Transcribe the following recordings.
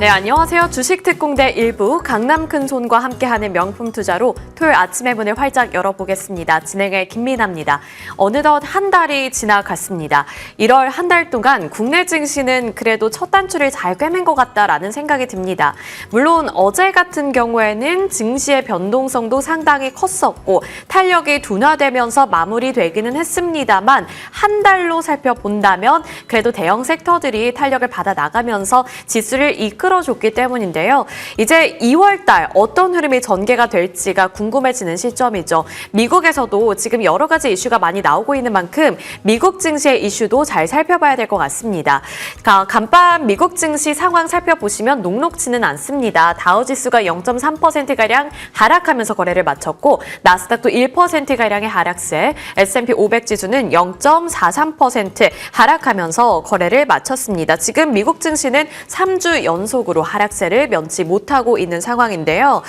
네, 안녕하세요. 주식특공대 일부 강남 큰손과 함께하는 명품 투자로 토요일 아침의 문을 활짝 열어보겠습니다. 진행의 김민아입니다. 어느덧 한 달이 지나갔습니다. 1월 한 달 동안 국내 증시는 그래도 첫 단추를 잘 꿰맨 것 같다라는 생각이 듭니다. 물론 어제 같은 경우에는 증시의 변동성도 상당히 컸었고 탄력이 둔화되면서 마무리되기는 했습니다만 한 달로 살펴본다면 그래도 대형 섹터들이 탄력을 받아 나가면서 지수를 이끌어줬기 때문인데요. 이제 2월 달 어떤 흐름이 전개가 될지가 궁금해지는 시점이죠. 미국에서도 지금 여러 가지 이슈가 많이 나오고 있는 만큼 미국 증시의 이슈도 잘 살펴봐야 될 것 같습니다. 간밤 미국 증시 상황 살펴보시면 녹록지는 않습니다. 다우지수가 0.3%가량 하락하면서 거래를 마쳤고 나스닥도 1%가량의 하락세, S&P 500 지수는 0.43% 하락하면서 거래를 마쳤습니다. 지금 미국 증시는 3주 연속으로 하락세를 면치 못하고 있는 상황인데요.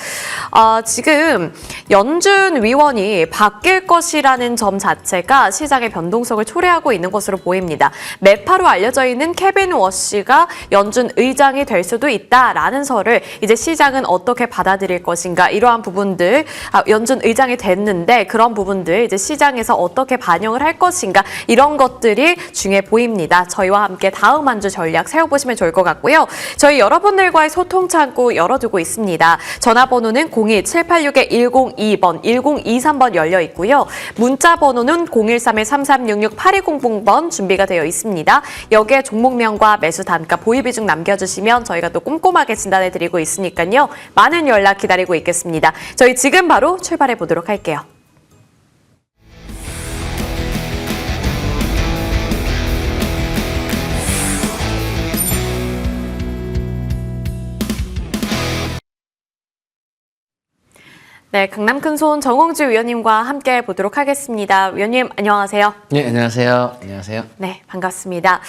지금 연준 위원이 바뀔 것이라는 점 자체가 시장의 변동성을 초래하고 있는 것으로 보입니다. 매파로 알려져 있는 케빈 워시가 연준 의장이 될 수도 있다라는 설을 이제 시장은 어떻게 받아들일 것인가, 이러한 부분들, 연준 의장이 됐는데 그런 부분들 이제 시장에서 어떻게 반영을 할 것인가, 이런 것들이 중요해 보입니다. 저희와 함께 다음 한 주 전략 세워보시면 좋을 것 같고요. 저희 여러분들과의 소통 창구 열어두고 있습니다. 전화번호는 02786-1022번, 1023번 열려 있고요. 문자 번호는 013-3366-8200번 준비가 되어 있습니다. 여기에 종목명과 매수 단가, 보유 비중 남겨주시면 저희가 또 꼼꼼하게 진단해드리고 있으니까요. 많은 연락 기다리고 있겠습니다. 저희 지금 바로 출발해 보도록 할게요. 네, 강남 큰손 정홍주 위원님과 함께 보도록 하겠습니다. 위원님, 안녕하세요. 네, 안녕하세요. 안녕하세요. 네, 반갑습니다.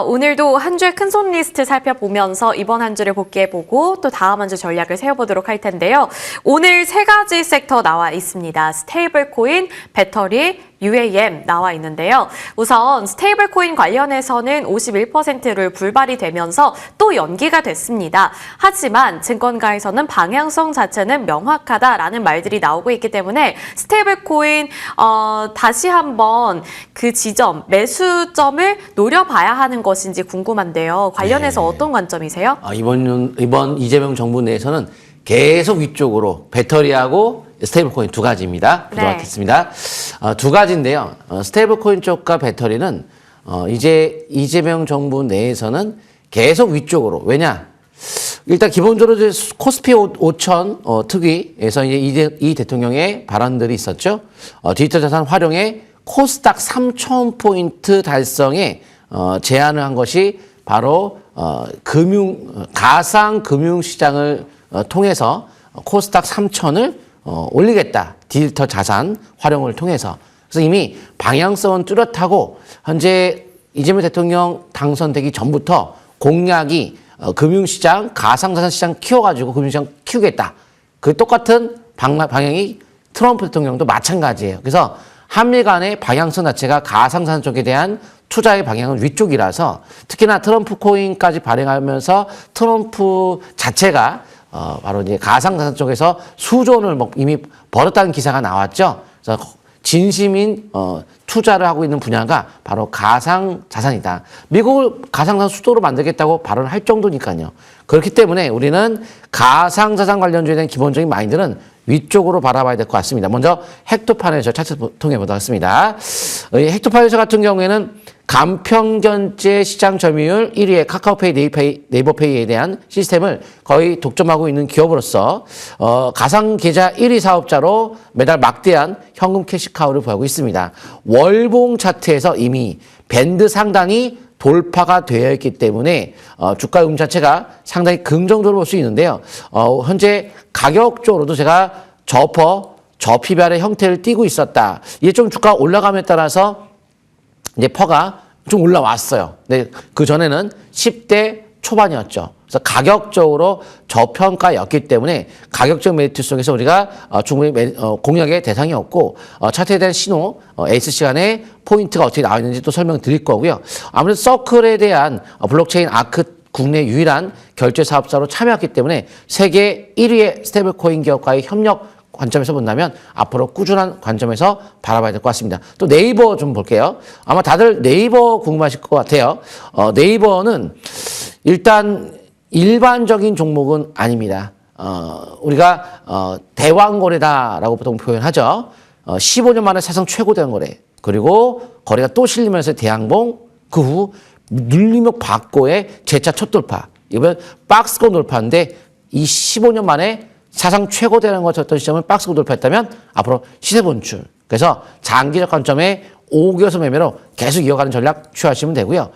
오늘도 한 주의 큰손 리스트 살펴보면서 이번 한 주를 복귀해보고 또 다음 한 주 전략을 세워보도록 할 텐데요. 오늘 세 가지 섹터 나와 있습니다. 스테이블 코인, 배터리, UAM 나와 있는데요. 우선 스테이블 코인 관련해서는 51%를 불발이 되면서 또 연기가 됐습니다. 하지만 증권가에서는 방향성 자체는 명확하다라는 말들이 나오고 있기 때문에 스테이블 코인 다시 한번 그 지점, 매수점을 노려봐야 하는 것인지 궁금한데요. 관련해서 네. 어떤 관점이세요? 이번 이재명 정부 내에서는 계속 위쪽으로 배터리하고 스테이블코인 두 가지입니다. 보도록 하겠습니다. 두 가지인데요. 스테이블코인 쪽과 배터리는 이제 이재명 정부 내에서는 계속 위쪽으로. 왜냐? 일단 기본적으로 코스피 5천 특위에서 이제 이 대통령의 발언들이 있었죠. 디지털 자산 활용에 코스닥 3,000포인트 달성에 제안을 한 것이 바로 가상 금융 시장을 통해서 코스닥 3,000을 올리겠다. 디지털 자산 활용을 통해서. 그래서 이미 방향성은 뚜렷하고 현재 이재명 대통령 당선되기 전부터 공약이 금융시장, 가상자산 시장 키워가지고 금융시장 키우겠다. 그 똑같은 방향이 트럼프 대통령도 마찬가지예요. 그래서 한미 간의 방향성 자체가 가상자산 쪽에 대한 투자의 방향은 위쪽이라서 특히나 트럼프 코인까지 발행하면서 트럼프 자체가 바로 이제 가상자산 쪽에서 수조 원을 이미 벌었다는 기사가 나왔죠. 그래서 진심인 투자를 하고 있는 분야가 바로 가상자산이다. 미국을 가상자산 수도로 만들겠다고 발언을 할 정도니까요. 그렇기 때문에 우리는 가상자산 관련주에 대한 기본적인 마인드는 위쪽으로 바라봐야 될 것 같습니다. 먼저 헥토파이널 차트 통해 보도록 하겠습니다. 헥토파이널 같은 경우에는 간평견제 시장 점유율 1위의 카카오페이, 네이버페이에 대한 시스템을 거의 독점하고 있는 기업으로서 가상계좌 1위 사업자로 매달 막대한 현금 캐시카우를 보이고 있습니다. 월봉 차트에서 이미 밴드 상단이 돌파가 되어 있기 때문에 주가 흐름 자체가 상당히 긍정적으로 볼 수 있는데요. 현재 가격적으로도 제가 저피발의 형태를 띠고 있었다. 이게 좀 주가가 올라감에 따라서 이제 퍼가 좀 올라왔어요. 근데 그 전에는 10대 초반이었죠. 그래서 가격적으로 저평가였기 때문에 가격적 메리트 속에서 우리가 충분히 공략의 대상이었고 차트에 대한 신호, 에이스 시간에 포인트가 어떻게 나와 있는지 또 설명드릴 거고요. 아무래도 서클에 대한 블록체인 아크 국내 유일한 결제 사업자로 참여했기 때문에 세계 1위의 스테이블코인 기업과의 협력 관점에서 본다면 앞으로 꾸준한 관점에서 바라봐야 될 것 같습니다. 또 네이버 좀 볼게요. 아마 다들 네이버 궁금하실 것 같아요. 네이버는 일단 일반적인 종목은 아닙니다. 우리가 대왕거래다라고 보통 표현하죠. 15년 만에 사상 최고 대왕거래. 그리고 거래가 또 실리면서 대양봉, 그 후 눌림목 받고의 재차 첫 돌파. 이번 박스권 돌파인데 이 15년 만에 사상 최고 되는 것이었던 시점을 박스권 돌파했다면 앞으로 시세 분출. 그래서 장기적 관점에 5개에서 매매로 계속 이어가는 전략 취하시면 되고요.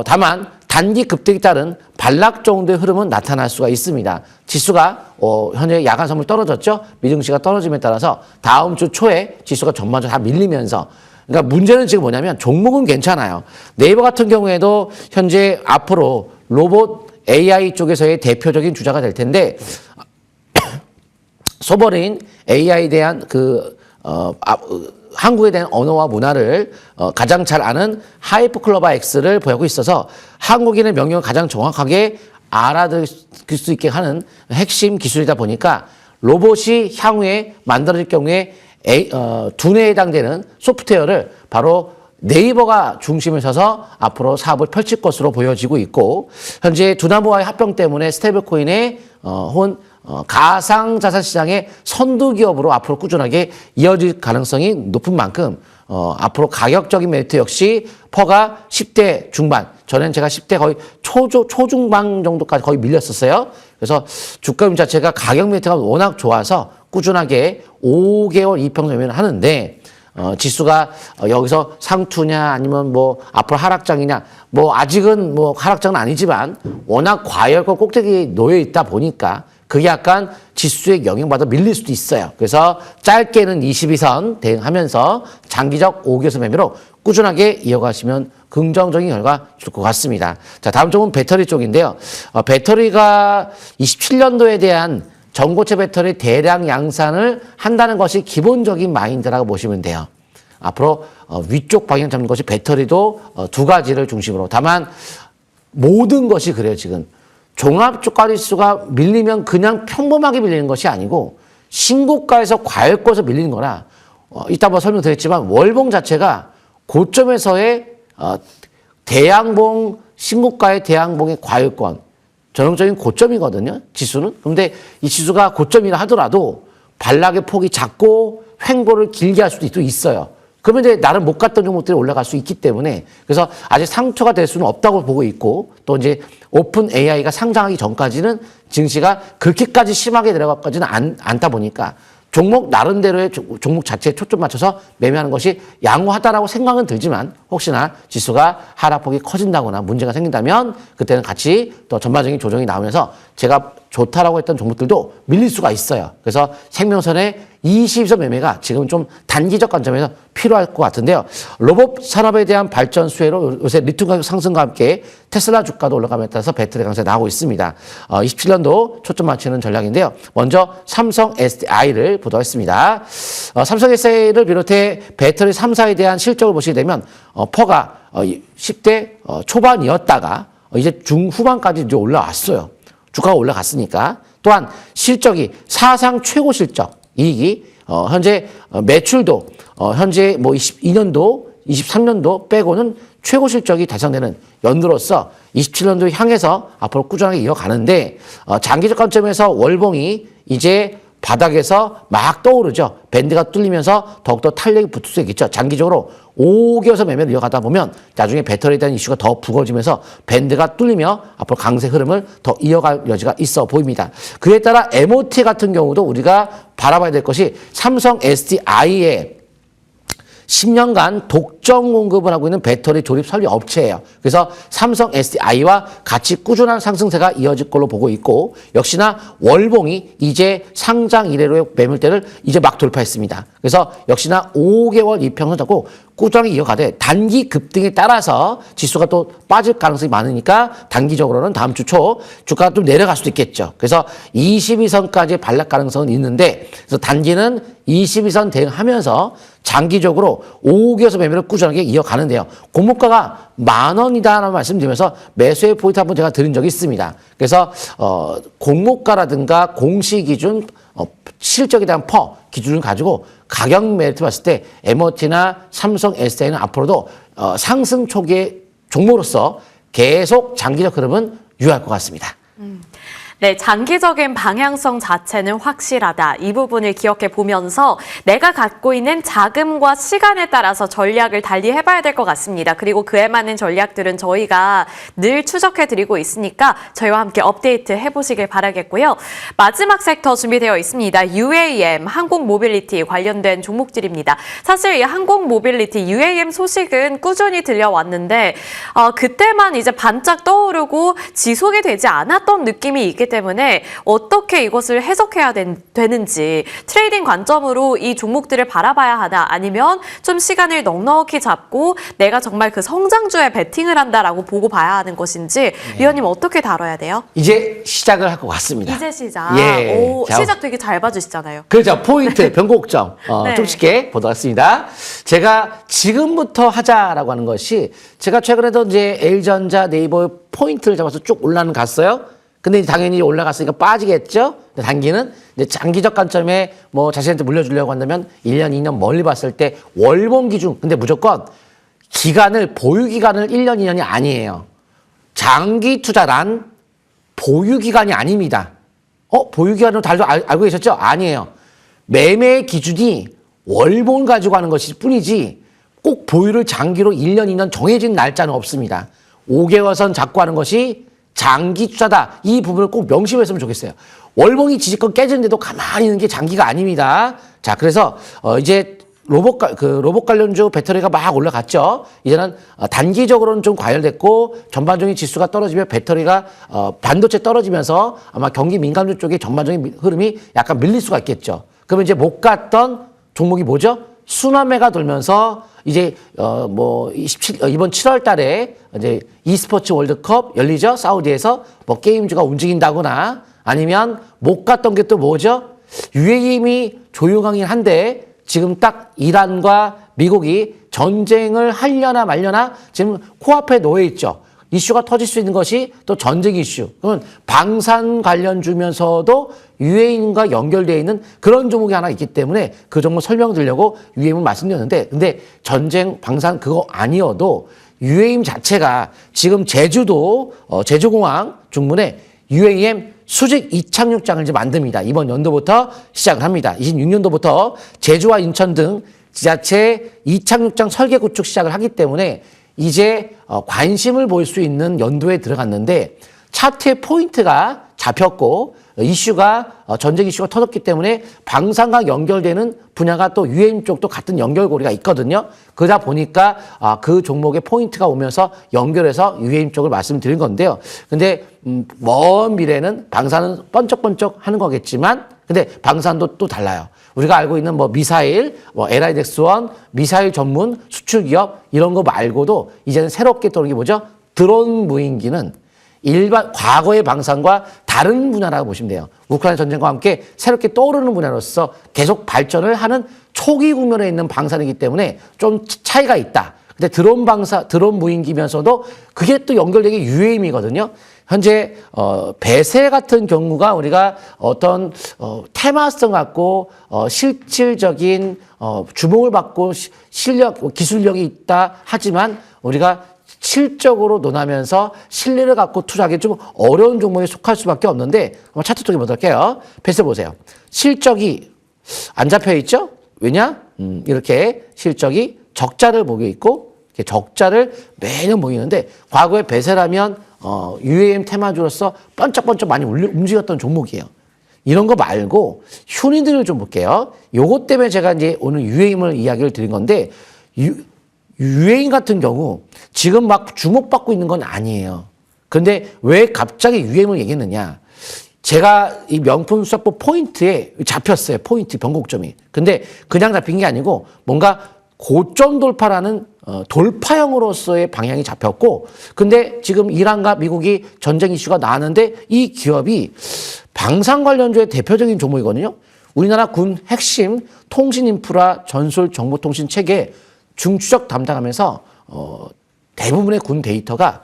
다만 단기 급등에 따른 반락 정도의 흐름은 나타날 수가 있습니다. 지수가 현재 야간 선물 떨어졌죠. 미증시가 떨어짐에 따라서 다음 주 초에 지수가 전반적으로 다 밀리면서 그러니까 문제는 지금 뭐냐면 종목은 괜찮아요. 네이버 같은 경우에도 현재 앞으로 로봇 AI 쪽에서의 대표적인 주자가 될 텐데 소버린 AI에 대한 한국에 대한 언어와 문화를 가장 잘 아는 하이퍼클로바 X를 보유하고 있어서 한국인의 명령을 가장 정확하게 알아들 수 있게 하는 핵심 기술이다 보니까 로봇이 향후에 만들어질 경우에 두뇌에 해당되는 소프트웨어를 바로 네이버가 중심을 서서 앞으로 사업을 펼칠 것으로 보여지고 있고 현재 두나무와의 합병 때문에 스테이블코인의 가상자산 시장의 선두 기업으로 앞으로 꾸준하게 이어질 가능성이 높은 만큼 앞으로 가격적인 메리트 역시 퍼가 10대 중반, 전에는 제가 10대 거의 초중반 정도까지 거의 밀렸었어요. 그래서 주가 자체가 가격 메리트가 워낙 좋아서 꾸준하게 5개월 이평선 매매를 하는데 지수가 여기서 상투냐 아니면 뭐 앞으로 하락장이냐 뭐 아직은 뭐 하락장은 아니지만 워낙 과열권 꼭대기에 놓여 있다 보니까 그게 약간 지수에 영향받아 밀릴 수도 있어요. 그래서 짧게는 22선 대응하면서 장기적 5개선 매매로 꾸준하게 이어가시면 긍정적인 결과 줄 것 같습니다. 자, 다음 쪽은 배터리 쪽인데요. 배터리가 27년도에 대한 전고체 배터리 대량 양산을 한다는 것이 기본적인 마인드라고 보시면 돼요. 앞으로 위쪽 방향 잡는 것이 배터리도 두 가지를 중심으로. 다만 모든 것이 그래요, 지금. 종합주가지수가 밀리면 그냥 평범하게 밀리는 것이 아니고 신고가에서 과열권에서 밀리는 거라 이따 뭐 설명드렸지만 월봉 자체가 고점에서의 대양봉, 신고가의 대양봉의 과열권 전형적인 고점이거든요. 지수는. 그런데 이 지수가 고점이라 하더라도 반락의 폭이 작고 횡보를 길게 할 수도 있어요. 그러면 이제 나름 못 갔던 종목들이 올라갈 수 있기 때문에 그래서 아직 상투가 될 수는 없다고 보고 있고 또 이제 오픈 AI가 상장하기 전까지는 증시가 그렇게까지 심하게 내려가지는 않다 보니까 종목 나름대로의 종목 자체에 초점 맞춰서 매매하는 것이 양호하다라고 생각은 들지만 혹시나 지수가 하락폭이 커진다거나 문제가 생긴다면 그때는 같이 또 전반적인 조정이 나오면서 제가 좋다라고 했던 종목들도 밀릴 수가 있어요. 그래서 생명선의 22선 매매가 지금 좀 단기적 관점에서 필요할 것 같은데요. 로봇 산업에 대한 발전 수혜로 요새 리튬 가격 상승과 함께 테슬라 주가도 올라감에 따라서 배터리 강세 나오고 있습니다. 27년도 초점 맞추는 전략인데요. 먼저 삼성 SDI를 보도했습니다. 삼성 SDI를 비롯해 배터리 3사에 대한 실적을 보시게 되면 퍼가 10대 초반이었다가 이제 중후반까지 이제 올라왔어요. 주가가 올라갔으니까. 또한 실적이 사상 최고 실적, 이익이 현재 매출도 현재 뭐 22년도, 23년도 빼고는 최고 실적이 달성되는 연도로서 27년도 향해서 앞으로 꾸준하게 이어가는데 장기적 관점에서 월봉이 이제 바닥에서 막 떠오르죠. 밴드가 뚫리면서 더욱더 탄력이 붙을 수 있겠죠. 장기적으로 5개월서 매매를 이어가다 보면 나중에 배터리에 대한 이슈가 더 부거지면서 밴드가 뚫리며 앞으로 강세 흐름을 더 이어갈 여지가 있어 보입니다. 그에 따라 MOT 같은 경우도 우리가 바라봐야 될 것이 삼성 SDI의 10년간 독점 공급을 하고 있는 배터리 조립 설비 업체예요. 그래서 삼성 SDI와 같이 꾸준한 상승세가 이어질 걸로 보고 있고 역시나 월봉이 이제 상장 이래로의 매물대를 이제 막 돌파했습니다. 그래서 역시나 5개월 이평선 잡고 꾸준하게 이어가되 단기 급등에 따라서 지수가 또 빠질 가능성이 많으니까 단기적으로는 다음 주 초 주가가 좀 내려갈 수도 있겠죠. 그래서 22선까지 반락 가능성은 있는데 그래서 단기는 22선 대응하면서 장기적으로 5개에서 매매를 꾸준하게 이어가는데요. 공모가가 10,000원이다라는 말씀드리면서 매수의 포인트 한번 제가 드린 적이 있습니다. 그래서 공모가라든가 공시 기준, 실적에 대한 기준을 가지고 가격 메리트 봤을 때 MOT나 삼성 SDI는 앞으로도 상승 초기의 종목으로서 계속 장기적 흐름은 유효할 것 같습니다. 네, 장기적인 방향성 자체는 확실하다. 이 부분을 기억해 보면서 내가 갖고 있는 자금과 시간에 따라서 전략을 달리 해봐야 될 것 같습니다. 그리고 그에 맞는 전략들은 저희가 늘 추적해 드리고 있으니까 저희와 함께 업데이트 해보시길 바라겠고요. 마지막 섹터 준비되어 있습니다. UAM, 항공 모빌리티 관련된 종목들입니다. 사실 이 항공 모빌리티, UAM 소식은 꾸준히 들려왔는데 그때만 이제 반짝 떠오르고 지속이 되지 않았던 느낌이 있기 때문에 어떻게 이것을 해석해야 되는지 트레이딩 관점으로 이 종목들을 바라봐야 하나 아니면 좀 시간을 넉넉히 잡고 내가 정말 그 성장주에 베팅을 한다라고 보고 봐야 하는 것인지 위원님 어떻게 다뤄야 돼요? 이제 시작을 할 것 같습니다. 이제 시작. 예. 오, 자, 시작 되게 잘 봐주시잖아요. 그렇죠. 포인트, 변곡점 네. 좀 쉽게 보도록 하겠습니다. 제가 지금부터 하자라고 하는 것이 제가 최근에도 이제 L전자 네이버 포인트를 잡아서 쭉 올라는 갔어요. 근데 당연히 올라갔으니까 빠지겠죠? 단기는 이제 장기적 관점에 뭐 자신한테 물려주려고 한다면 1년, 2년 멀리 봤을 때 월봉 기준. 근데 무조건 보유 기간을 1년, 2년이 아니에요. 장기 투자란 보유 기간이 아닙니다. 보유 기간으로 다들 알고 계셨죠? 아니에요. 매매 기준이 월봉 가지고 하는 것일 뿐이지 꼭 보유를 장기로 1년, 2년 정해진 날짜는 없습니다. 5개월 선 잡고 하는 것이 장기 투자다. 이 부분을 꼭 명심했으면 좋겠어요. 월봉이 지지권 깨지는데도 가만히 있는 게 장기가 아닙니다. 자, 그래서 이제 로봇 관련주 배터리가 막 올라갔죠. 이제는 단기적으로는 좀 과열됐고 전반적인 지수가 떨어지면 배터리가 반도체 떨어지면서 아마 경기 민감주 쪽에 전반적인 흐름이 약간 밀릴 수가 있겠죠. 그러면 이제 못 갔던 종목이 뭐죠? 순환매가 돌면서 이제 이번 7월 달에 이제 e스포츠 월드컵 열리죠. 사우디에서 뭐 게임주가 움직인다거나 아니면 못 갔던 게 또 뭐죠? UAM이 조용하긴 한데 지금 딱 이란과 미국이 전쟁을 하려나 말려나 지금 코앞에 놓여 있죠. 이슈가 터질 수 있는 것이 또 전쟁 이슈. 그러면 방산 관련주면서도 UAM과 연결되어 있는 그런 종목이 하나 있기 때문에 그 종목 설명드리려고 UAM을 말씀드렸는데 근데 전쟁, 방산 그거 아니어도 UAM 자체가 지금 제주도, 제주공항 중문에 UAM 수직 이착륙장을 이제 만듭니다. 이번 연도부터 시작을 합니다. 26년도부터 제주와 인천 등 지자체 이착륙장 설계 구축 시작을 하기 때문에 이제 관심을 볼 수 있는 연도에 들어갔는데 차트의 포인트가 잡혔고 이슈가 전쟁 이슈가 터졌기 때문에 방산과 연결되는 분야가 또 UAM 쪽도 같은 연결고리가 있거든요. 그러다 보니까 그 종목의 포인트가 오면서 연결해서 UAM 쪽을 말씀드린 건데요. 근데 먼 미래는 방산은 번쩍번쩍 하는 거겠지만 근데 방산도 또 달라요. 우리가 알고 있는 뭐 미사일, LIDX1, 미사일 전문 수출 기업 이런 거 말고도 이제는 새롭게 떠오르는 게 뭐죠? 드론 무인기는 일반 과거의 방산과 다른 분야라고 보시면 돼요. 우크라이나 전쟁과 함께 새롭게 떠오르는 분야로서 계속 발전을 하는 초기 국면에 있는 방산이기 때문에 좀 차이가 있다. 근데 드론 무인기면서도 그게 또 연결되게 UAM이거든요. 현재 배세 같은 경우가 우리가 어떤 테마성 갖고 실질적인 주목을 받고 기술력이 있다 하지만 우리가 실적으로 논하면서 신뢰를 갖고 투자하기 좀 어려운 종목에 속할 수밖에 없는데 한번 차트 쪽에 보도록 할게요. 배세 보세요. 실적이 안 잡혀 있죠? 왜냐? 이렇게 실적이 적자를 보이고 있고 이렇게 적자를 매년 보이는데 과거에 배세라면 UAM 테마주로서 번쩍번쩍 많이 움직였던 종목이에요. 이런 거 말고 효니들을 좀 볼게요. 요것 때문에 제가 이제 오늘 UAM을 이야기를 드린 건데 UAM 같은 경우 지금 막 주목받고 있는 건 아니에요. 그런데 왜 갑자기 UAM을 얘기했느냐. 제가 이 명품 수사법 포인트에 잡혔어요. 포인트 변곡점이. 근데 그냥 잡힌 게 아니고 뭔가 고점 돌파라는 돌파형으로서의 방향이 잡혔고 근데 지금 이란과 미국이 전쟁 이슈가 나왔는데 이 기업이 방산 관련주의 대표적인 종목이거든요. 우리나라 군 핵심 통신 인프라 전술 정보통신 체계 중추적 담당하면서 대부분의 군 데이터가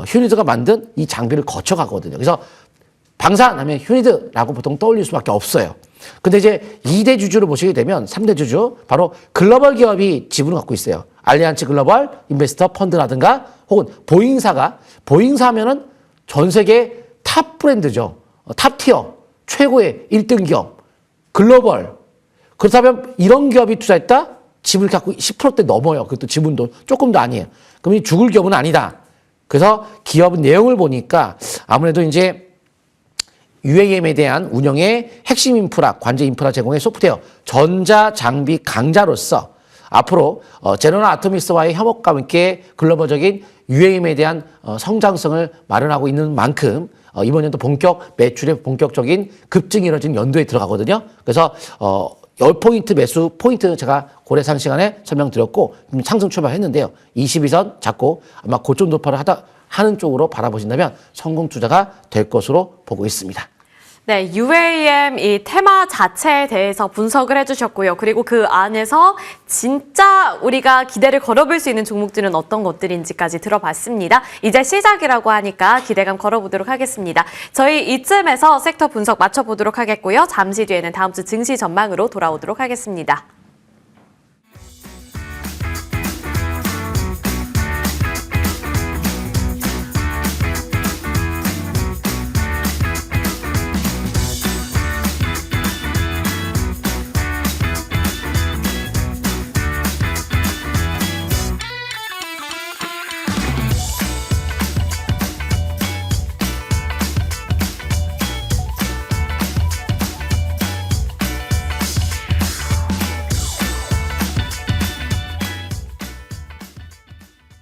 휴니드가 만든 이 장비를 거쳐가거든요. 그래서 방산하면 휴니드라고 보통 떠올릴 수밖에 없어요. 근데 이제 2대 주주를 보시게 되면 3대 주주, 바로 글로벌 기업이 지분을 갖고 있어요. 알리안츠 글로벌 인베스터 펀드라든가 혹은 보잉사 하면은 전 세계 탑 브랜드죠. 탑 티어, 최고의 1등 기업, 글로벌. 그렇다면 이런 기업이 투자했다? 지분을 갖고 10%대 넘어요. 그것도 지분도 조금도 아니에요. 그럼 이 죽을 기업은 아니다. 그래서 기업 내용을 보니까 아무래도 이제 UAM에 대한 운영의 핵심 인프라, 관제 인프라 제공의 소프트웨어, 전자장비 강자로서 앞으로 제너럴 아토미스와의 협업과 함께 글로벌적인 UAM에 대한 성장성을 마련하고 있는 만큼 이번 연도 본격 매출의 본격적인 급증이 이뤄진 연도에 들어가거든요. 그래서 10포인트 매수 포인트 제가 고래상 시간에 설명드렸고 상승 출발했는데요. 22선 잡고 아마 고점 돌파를 하는 쪽으로 바라보신다면 성공 투자가 될 것으로 보고 있습니다. 네, UAM 이 테마 자체에 대해서 분석을 해주셨고요. 그리고 그 안에서 진짜 우리가 기대를 걸어볼 수 있는 종목들은 어떤 것들인지까지 들어봤습니다. 이제 시작이라고 하니까 기대감 걸어보도록 하겠습니다. 저희 이쯤에서 섹터 분석 맞춰보도록 하겠고요. 잠시 뒤에는 다음 주 증시 전망으로 돌아오도록 하겠습니다.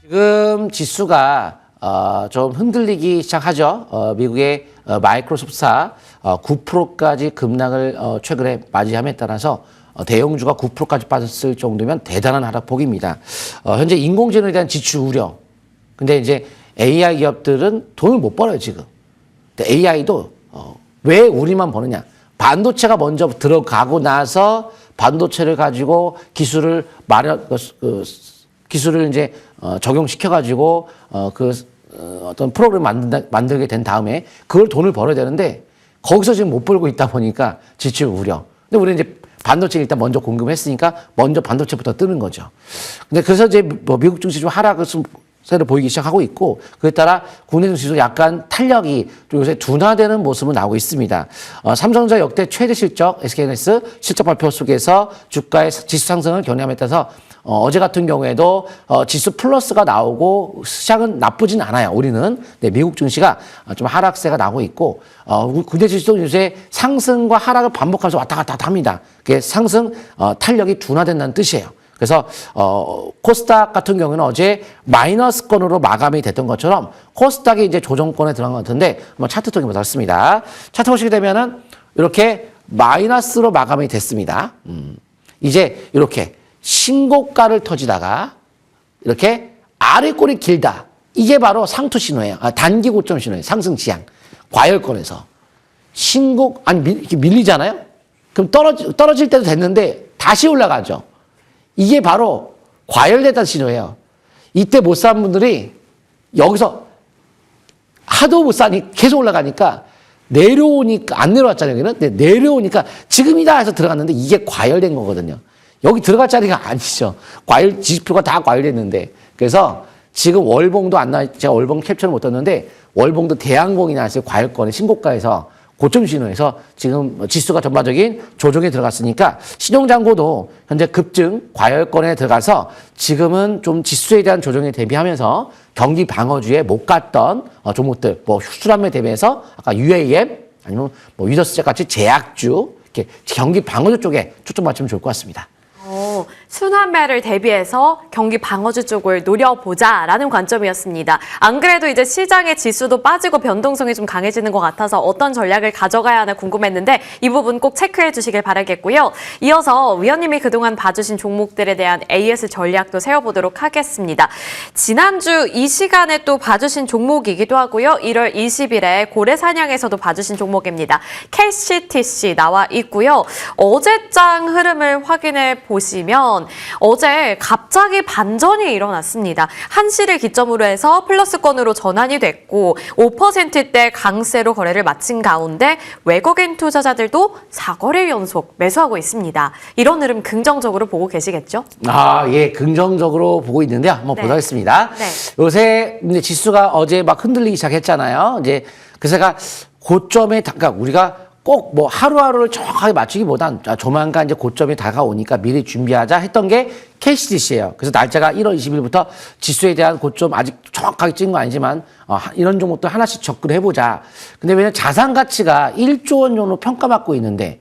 지금 지수가 좀 흔들리기 시작하죠. 미국의 마이크로소프트사 9%까지 급락을 최근에 맞이함에 따라서 대형주가 9%까지 빠졌을 정도면 대단한 하락폭입니다. 현재 인공지능에 대한 지출 우려. 근데 이제 AI 기업들은 돈을 못 벌어요, 지금. 근데 AI도 왜 우리만 버느냐? 반도체가 먼저 들어가고 나서 반도체를 가지고 기술을 기술을 이제 적용시켜가지고 어떤 프로그램을 만들게 된 다음에 그걸 돈을 벌어야 되는데 거기서 지금 못 벌고 있다 보니까 지출 우려. 근데 우리는 이제 반도체를 일단 먼저 공급했으니까 먼저 반도체부터 뜨는 거죠. 근데 그래서 이제 뭐 미국 증시 좀 하락세를 보이기 시작하고 있고 그에 따라 국내 증시도 약간 탄력이 요새 둔화되는 모습은 나오고 있습니다. 삼성전자 역대 최대 실적 SK하이닉스 실적 발표 속에서 주가의 지수 상승을 견인함에 따라서 어제 같은 경우에도 지수 플러스가 나오고 시장은 나쁘진 않아요. 우리는. 네, 미국 증시가 좀 하락세가 나오고 있고 국내 지수도 요새 상승과 하락을 반복하면서 왔다 갔다 합니다. 그게 상승 탄력이 둔화된다는 뜻이에요. 그래서 코스닥 같은 경우는 어제 마이너스권으로 마감이 됐던 것처럼 코스닥이 이제 조정권에 들어간 것 같은데 한번 차트 통계 보겠습니다. 차트 보시게 되면은 이렇게 마이너스로 마감이 됐습니다. 이제 이렇게 신고가를 터지다가 이렇게 아래꼴이 길다. 이게 바로 상투 신호예요. 단기 고점 신호예요. 상승 지향. 과열권에서. 이렇게 밀리잖아요? 그럼 떨어질 때도 됐는데 다시 올라가죠. 이게 바로 과열됐다는 신호예요. 이때 못 산 분들이 여기서 하도 못 사니 계속 올라가니까 내려오니까, 안 내려왔잖아요, 여기는. 근데 내려오니까 지금이다 해서 들어갔는데 이게 과열된 거거든요. 여기 들어갈 자리가 아니죠. 지수표가 다 과열됐는데. 그래서 지금 월봉도 안 나와, 제가 월봉 캡처를 못 했는데 월봉도 대항공이 나왔어요. 과열권의 신고가에서 고점 신호에서 지금 지수가 전반적인 조정에 들어갔으니까 신용장고도 현재 급증 과열권에 들어가서 지금은 좀 지수에 대한 조정에 대비하면서 경기 방어주에 못 갔던 종목들, 뭐 수출함에 대비해서 아까 UAM 아니면 뭐 위더스제 같이 제약주 이렇게 경기 방어주 쪽에 초점 맞추면 좋을 것 같습니다. 순환매를 대비해서 경기 방어주 쪽을 노려보자라는 관점이었습니다. 안 그래도 이제 시장의 지수도 빠지고 변동성이 좀 강해지는 것 같아서 어떤 전략을 가져가야 하나 궁금했는데 이 부분 꼭 체크해 주시길 바라겠고요. 이어서 위원님이 그동안 봐주신 종목들에 대한 AS 전략도 세워보도록 하겠습니다. 지난주 이 시간에 또 봐주신 종목이기도 하고요. 1월 20일에 고래사냥에서도 봐주신 종목입니다. KCTC 나와 있고요. 어제장 흐름을 확인해 보시면 보면 어제 갑자기 반전이 일어났습니다. 한시를 기점으로 해서 플러스권으로 전환이 됐고 5%대 강세로 거래를 마친 가운데 외국인 투자자들도 4거래 연속 매수하고 있습니다. 이런 흐름 긍정적으로 보고 계시겠죠? 예, 긍정적으로 보고 있는데요. 한번 네. 보겠습니다. 네. 요새 이제 지수가 어제 막 흔들리기 시작했잖아요. 이제 그래서가 고점에, 그러니까 우리가 꼭 뭐 하루하루를 정확하게 맞추기보단 조만간 이제 고점이 다가오니까 미리 준비하자 했던 게 KCDC예요. 그래서 날짜가 1월 20일부터 지수에 대한 고점 아직 정확하게 찍은 거 아니지만 이런 종목도 하나씩 접근해보자. 근데 왜냐면 자산 가치가 1조 원 정도 평가받고 있는데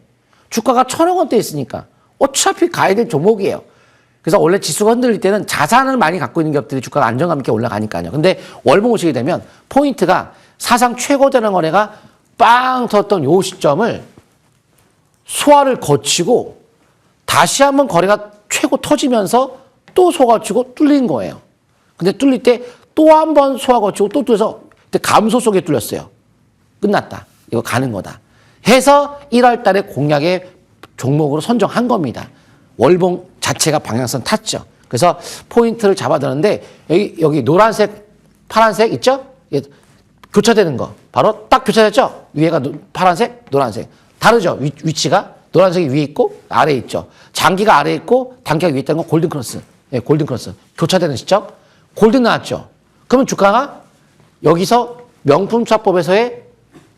주가가 1,000억 원대 있으니까 어차피 가야 될 종목이에요. 그래서 원래 지수가 흔들릴 때는 자산을 많이 갖고 있는 기업들이 주가가 안정감 있게 올라가니까요. 근데 월봉 오시게 되면 포인트가 사상 최고되는 거래가 빵 터졌던 요 시점을 소화를 거치고 다시 한번 거래가 최고 터지면서 또 소화 거치고 뚫린 거예요. 근데 뚫릴 때 또 한 번 소화 거치고 또 뚫려서 감소 속에 뚫렸어요. 끝났다. 이거 가는 거다. 해서 1월 달에 공략의 종목으로 선정한 겁니다. 월봉 자체가 방향성 탔죠. 그래서 포인트를 잡아드는데 여기 노란색, 파란색 있죠? 교차되는 거. 바로 딱 교차됐죠? 위에가 파란색, 노란색. 다르죠? 위치가. 노란색이 위에 있고 아래에 있죠. 장기가 아래에 있고 단기가 위에 있다는 건 골든 크로스. 예, 골든 크로스. 교차되는 시점. 골든 나왔죠. 그러면 주가가 여기서 명품차법에서의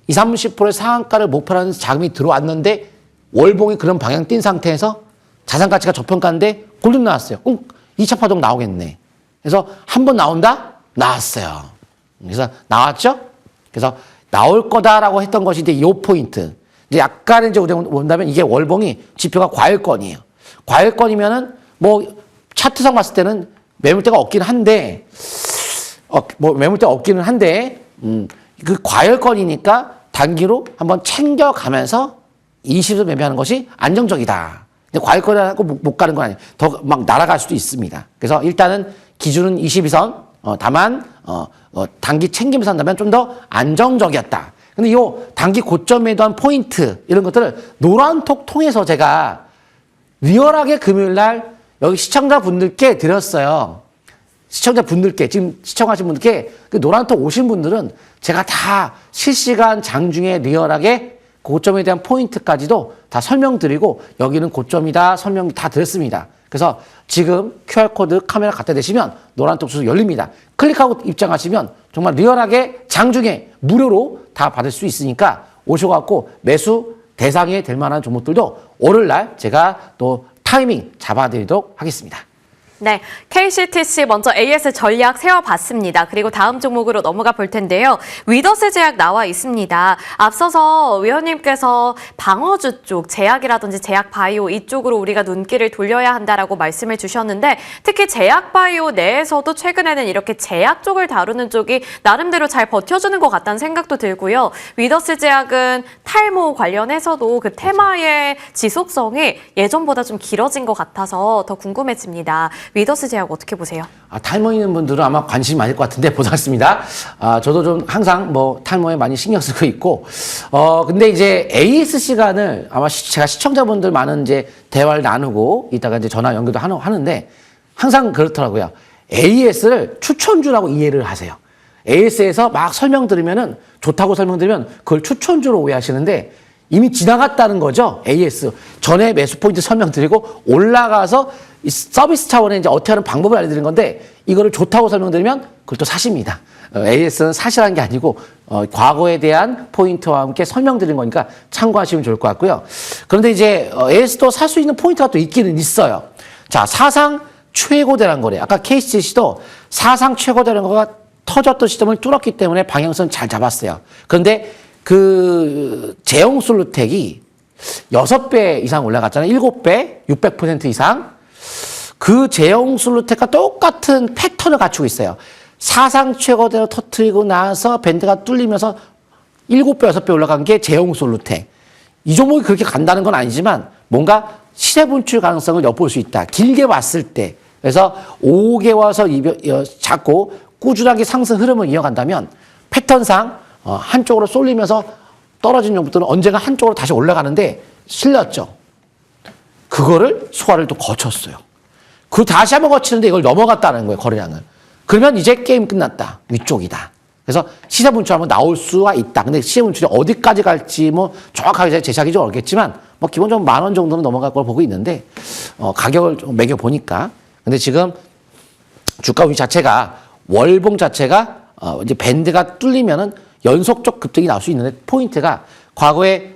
20, 30%의 상한가를 목표로 자금이 들어왔는데 월봉이 그런 방향 띈 상태에서 자산 가치가 저평가인데 골든 나왔어요. 2차 파동 나오겠네. 그래서 한 번 나온다? 나왔어요. 그래서 나왔죠? 그래서 나올 거다라고 했던 것이 이제 이 포인트. 이제 약간 이제 우리가 본다면 이게 월봉이 지표가 과열권이에요. 과열권이면은 뭐 차트상 봤을 때는 매물대가 없긴 한데, 매물대가 없기는 한데, 그 과열권이니까 단기로 한번 챙겨가면서 20을 매매하는 것이 안정적이다. 근데 과열권이라고 못 가는 건 아니에요. 더 막 날아갈 수도 있습니다. 그래서 일단은 기준은 22선, 다만, 단기 챙기면서 한다면 좀 더 안정적이었다. 근데 이 단기 고점에 대한 포인트, 이런 것들을 노란톡 통해서 제가 리얼하게 금요일 날 여기 시청자분들께 드렸어요. 시청자분들께, 지금 시청하신 분들께 그 노란톡 오신 분들은 제가 다 실시간 장중에 리얼하게 고점에 대한 포인트까지도 다 설명드리고 여기는 고점이다 설명 다 드렸습니다. 그래서 지금 QR코드 카메라 갖다 대시면 노란톡 주소 열립니다. 클릭하고 입장하시면 정말 리얼하게 장중에 무료로 다 받을 수 있으니까 오셔갖고 매수 대상이 될 만한 종목들도 월요일날 제가 또 타이밍 잡아드리도록 하겠습니다. 네, KCTC 먼저 AS 전략 세워봤습니다. 그리고 다음 종목으로 넘어가 볼 텐데요. 위더스 제약 나와 있습니다. 앞서서 위원님께서 방어주 쪽, 제약이라든지 제약 바이오 이쪽으로 우리가 눈길을 돌려야 한다라고 말씀을 주셨는데 특히 제약 바이오 내에서도 최근에는 이렇게 제약 쪽을 다루는 쪽이 나름대로 잘 버텨주는 것 같다는 생각도 들고요. 위더스 제약은 탈모 관련해서도 그 테마의 지속성이 예전보다 좀 길어진 것 같아서 더 궁금해집니다. 위더스 제약 어떻게 보세요? 탈모 있는 분들은 아마 관심이 많을 것 같은데 보겠습니다. 저도 좀 항상 뭐 탈모에 많이 신경 쓰고 있고, 근데 이제 AS 시간을 아마 제가 시청자분들 많은 이제 대화를 나누고 이따가 이제 전화 연결도 하는데 항상 그렇더라고요. AS를 추천주라고 이해를 하세요. AS에서 막 설명드리면은 좋다고 설명드리면 그걸 추천주로 오해하시는데 이미 지나갔다는 거죠. AS. 전에 매수 포인트 설명드리고 올라가서 이 서비스 차원에 이제 어떻게 하는 방법을 알려드리는 건데 이거를 좋다고 설명드리면 그걸 또 사십니다. AS는 사실한 게 아니고 과거에 대한 포인트와 함께 설명드린 거니까 참고하시면 좋을 것 같고요. 그런데 이제 AS도 살 수 있는 포인트가 또 있기는 있어요. 자, 사상 최고대란 거래. 아까 KCC도 사상 최고대란 거가 터졌던 시점을 뚫었기 때문에 방향성 잘 잡았어요. 그런데 그 제형솔루텍이 6배 이상 올라갔잖아요. 7배, 600% 이상. 그 제형솔루텍과 똑같은 패턴을 갖추고 있어요. 사상 최고대로 터뜨리고 나서 밴드가 뚫리면서 7배, 6배 올라간 게 제형솔루텍. 이 종목이 그렇게 간다는 건 아니지만 뭔가 시세 분출 가능성을 엿볼 수 있다. 길게 봤을 때. 그래서 5개월 잡고 꾸준하게 상승 흐름을 이어간다면 패턴상 한쪽으로 쏠리면서 떨어진 종목들은 언젠가 한쪽으로 다시 올라가는데 실렸죠. 그거를 소화를 또 거쳤어요. 그 다시 한번 거치는데 이걸 넘어갔다는 거예요, 거래량을. 그러면 이제 게임 끝났다. 위쪽이다. 그래서 시세 분출 한번 나올 수가 있다. 근데 시세 분출이 어디까지 갈지 뭐 정확하게 제시하기 좀 어렵겠지만 뭐 기본적으로 10,000원 정도는 넘어갈 걸 보고 있는데 가격을 좀 매겨 보니까 근데 지금 주가 운시 자체가 월봉 자체가 이제 밴드가 뚫리면은 연속적 급등이 나올 수 있는데 포인트가 과거에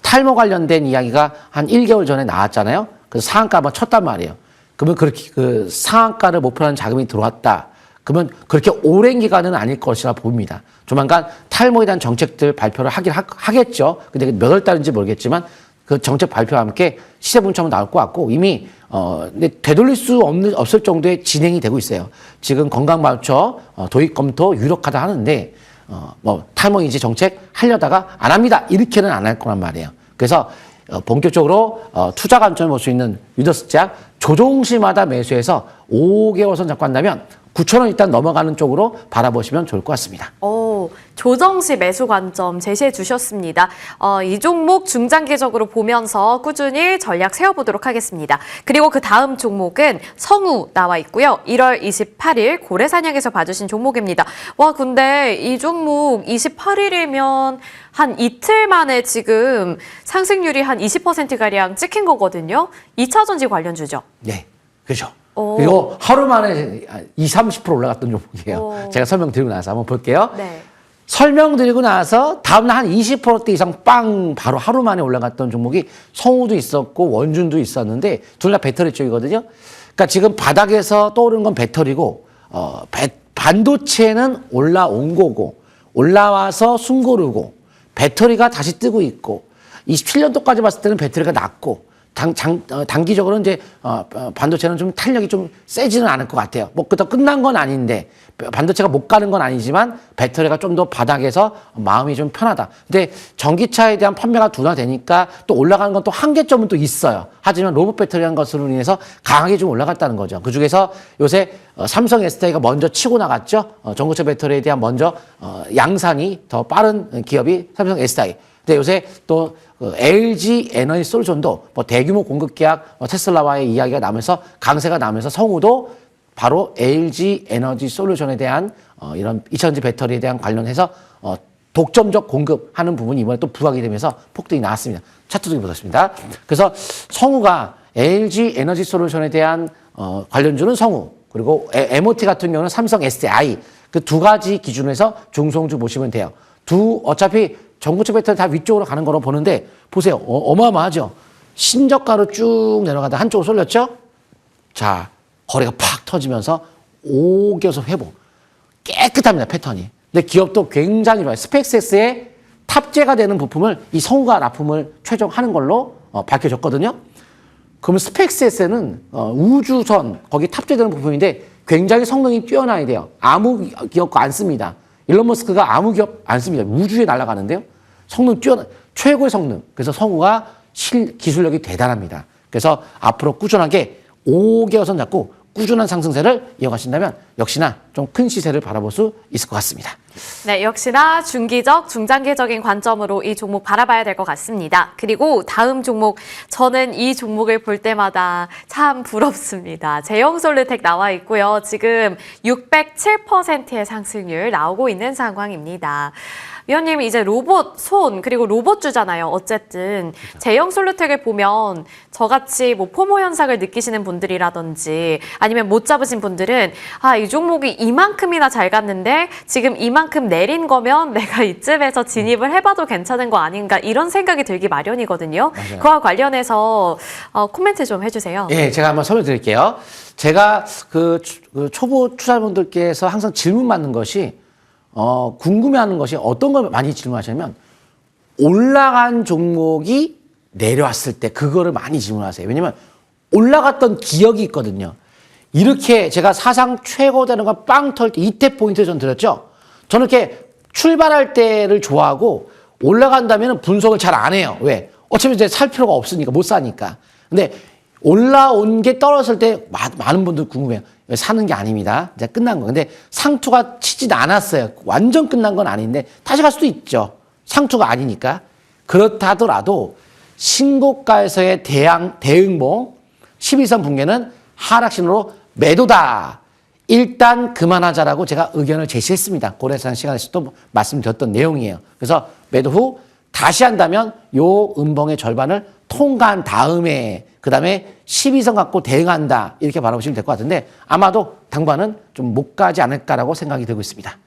탈모 관련된 이야기가 한 1개월 전에 나왔잖아요. 그래서 상한가 한번 쳤단 말이에요. 그러면 그렇게 그 상한가를 목표로 하는 자금이 들어왔다. 그러면 그렇게 오랜 기간은 아닐 것이라 봅니다. 조만간 탈모에 대한 정책들 발표를 하겠죠. 근데 몇 월 달인지 모르겠지만 그 정책 발표와 함께 시세 분출은 나올 것 같고 이미 근데 되돌릴 수 없을 정도의 진행이 되고 있어요. 지금 건강보험처 도입 검토 유력하다 하는데 뭐 탈모 인지 정책 하려다가 안 합니다. 이렇게는 안 할 거란 말이에요. 그래서 본격적으로 투자 관점을 볼 수 있는 유더스작 조종시마다 매수해서 5개월 선 잡고 한다면 9,000원 일단 넘어가는 쪽으로 바라보시면 좋을 것 같습니다. 조정시 매수 관점 제시해 주셨습니다. 이 종목 중장기적으로 보면서 꾸준히 전략 세워보도록 하겠습니다. 그리고 그 다음 종목은 성우 나와 있고요. 1월 28일 고래사냥에서 봐주신 종목입니다. 와, 근데 이 종목 28일이면 한 이틀 만에 지금 상승률이 한 20%가량 찍힌 거거든요. 2차전지 관련주죠? 네, 그렇죠. 그리고 하루 만에 20, 30% 올라갔던 종목이에요. 제가 설명드리고 나서 한번 볼게요. 네. 설명드리고 나서 다음날 한 20%대 이상 빵 바로 하루 만에 올라갔던 종목이 성우도 있었고 원준도 있었는데 둘 다 배터리 쪽이거든요. 그러니까 지금 바닥에서 떠오르는 건 배터리고 반도체는 올라온 거고 올라와서 숨고르고 배터리가 다시 뜨고 있고 27년도까지 봤을 때는 배터리가 낮고 단기적으로는 이제 반도체는 좀 탄력이 좀 세지는 않을 것 같아요. 뭐 그다 끝난 건 아닌데 반도체가 못 가는 건 아니지만 배터리가 좀 더 바닥에서 마음이 좀 편하다. 근데 전기차에 대한 판매가 둔화되니까 또 올라가는 건 또 한계점은 또 있어요. 하지만 로봇 배터리라는 것으로 인해서 강하게 좀 올라갔다는 거죠. 그 중에서 요새 삼성 SDI가 먼저 치고 나갔죠. 전고체 배터리에 대한 먼저 양산이 더 빠른 기업이 삼성 SDI. 근데 요새 또 LG 에너지 솔루션도 뭐 대규모 공급 계약 테슬라와의 이야기가 나면서 강세가 나면서 성우도 바로 LG 에너지 솔루션에 대한 이런 2차전지 배터리에 대한 관련해서 독점적 공급하는 부분이 이번에 또 부각이 되면서 폭등이 나왔습니다. 차트도 보셨습니다. 그래서 성우가 LG 에너지 솔루션에 대한 관련주는 성우 그리고 MOT 같은 경우는 삼성 SDI 그 두 가지 기준으로 해서 중성주 보시면 돼요. 어차피 전고체 배터리 다 위쪽으로 가는 거로 보는데 보세요. 어마어마하죠. 신저가로 쭉 내려가다 한쪽으로 쏠렸죠. 자, 거래가 팍 터지면서 5개월 회복. 깨끗합니다. 패턴이. 근데 기업도 굉장히 좋아요. 스페이스X에 탑재가 되는 부품을 이 성우가 납품을 최종 하는 걸로 밝혀졌거든요. 그러면 스페이스X에는 우주선 거기 탑재되는 부품인데 굉장히 성능이 뛰어나야 돼요. 아무 기업 거 안 씁니다. 일론 머스크가 아무 기업 안 씁니다. 우주에 날아가는데요. 성능 최고의 성능. 그래서 성우가 기술력이 대단합니다. 그래서 앞으로 꾸준하게 5개월 선 잡고 꾸준한 상승세를 이어가신다면 역시나 좀 큰 시세를 바라볼 수 있을 것 같습니다. 네, 역시나 중기적, 중장기적인 관점으로 이 종목 바라봐야 될 것 같습니다. 그리고 다음 종목, 저는 이 종목을 볼 때마다 참 부럽습니다. 제형솔루텍 나와 있고요. 지금 607%의 상승률 나오고 있는 상황입니다. 위원님, 이제 로봇 손 그리고 로봇주잖아요. 어쨌든 제형솔루텍을 보면 저같이 뭐 포모 현상을 느끼시는 분들이라든지 아니면 못 잡으신 분들은 이 종목이 이만큼이나 잘 갔는데 지금 이만큼 내린 거면 내가 이쯤에서 진입을 해봐도 괜찮은 거 아닌가 이런 생각이 들기 마련이거든요. 맞아요. 그와 관련해서 코멘트 좀 해주세요. 예, 제가 한번 설명드릴게요. 제가 그 초보 투자자분들께서 항상 질문 받는 것이 궁금해하는 것이 어떤 걸 많이 질문하시냐면 올라간 종목이 내려왔을 때 그거를 많이 질문하세요. 왜냐면 올라갔던 기억이 있거든요. 이렇게 제가 사상 최고 되는 건 빵 털 때 이때 포인트 전 드렸죠. 저는 이렇게 출발할 때를 좋아하고 올라간다면 분석을 잘 안 해요. 왜? 어차피 이제 살 필요가 없으니까 못 사니까. 근데 올라온 게 떨어졌을 때 많은 분들 궁금해요. 사는 게 아닙니다. 이제 끝난 거. 근데 상투가 치진 않았어요. 완전 끝난 건 아닌데 다시 갈 수도 있죠. 상투가 아니니까. 그렇다 하더라도 신고가에서의 대응봉 11선 붕괴는 하락 신호로 매도다. 일단 그만하자라고 제가 의견을 제시했습니다. 고래산 시간에서 또 말씀드렸던 내용이에요. 그래서 매도 후 다시 한다면 요 음봉의 절반을 통과한 다음에 그 다음에 12선 갖고 대응한다. 이렇게 바라보시면 될 것 같은데 아마도 당분간은 좀 못 가지 않을까라고 생각이 되고 있습니다.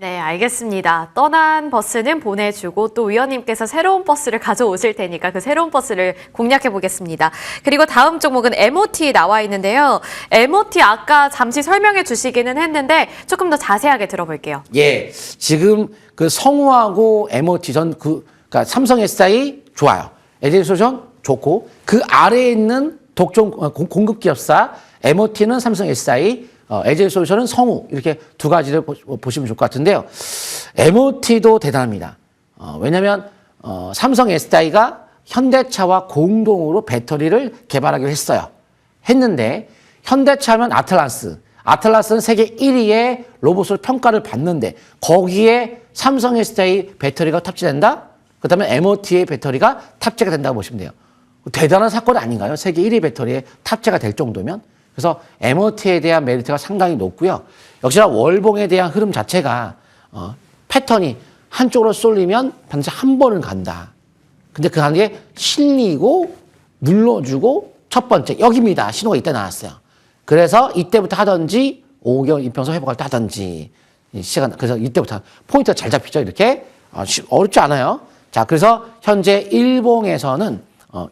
네, 알겠습니다. 떠난 버스는 보내주고 또 위원님께서 새로운 버스를 가져오실 테니까 그 새로운 버스를 공략해 보겠습니다. 그리고 다음 종목은 MOT 나와 있는데요. MOT 아까 잠시 설명해 주시기는 했는데 조금 더 자세하게 들어볼게요. 예, 지금 그 성우하고 MOT 그러니까 삼성 SI 좋아요. LG솔루션 좋고 그 아래에 있는 독종 공급 기업사 MOT는 삼성 SI, LG솔루션은 성우 이렇게 두 가지를 보시면 좋을 것 같은데요. MOT도 대단합니다. 왜냐하면 삼성 SI가 현대차와 공동으로 배터리를 개발하기로 했어요. 했는데 현대차면 아틀란스는 세계 1위의 로봇으로 평가를 받는데 거기에 삼성 SI 배터리가 탑재된다? 그렇다면 MOT의 배터리가 탑재가 된다고 보시면 돼요. 대단한 사건 아닌가요? 세계 1위 배터리에 탑재가 될 정도면. 그래서 MOT에 대한 메리트가 상당히 높고요. 역시나 월봉에 대한 흐름 자체가 패턴이 한쪽으로 쏠리면 반드시 한 번은 간다. 근데 그 하는 게 실리고 눌러주고 첫 번째 여기입니다. 신호가 이때 나왔어요. 그래서 이때부터 하든지 5개월 이평선 회복할 때 하든지 시간 그래서 이때부터 포인트가 잘 잡히죠. 이렇게 어렵지 않아요. 자, 그래서 현재 일봉에서는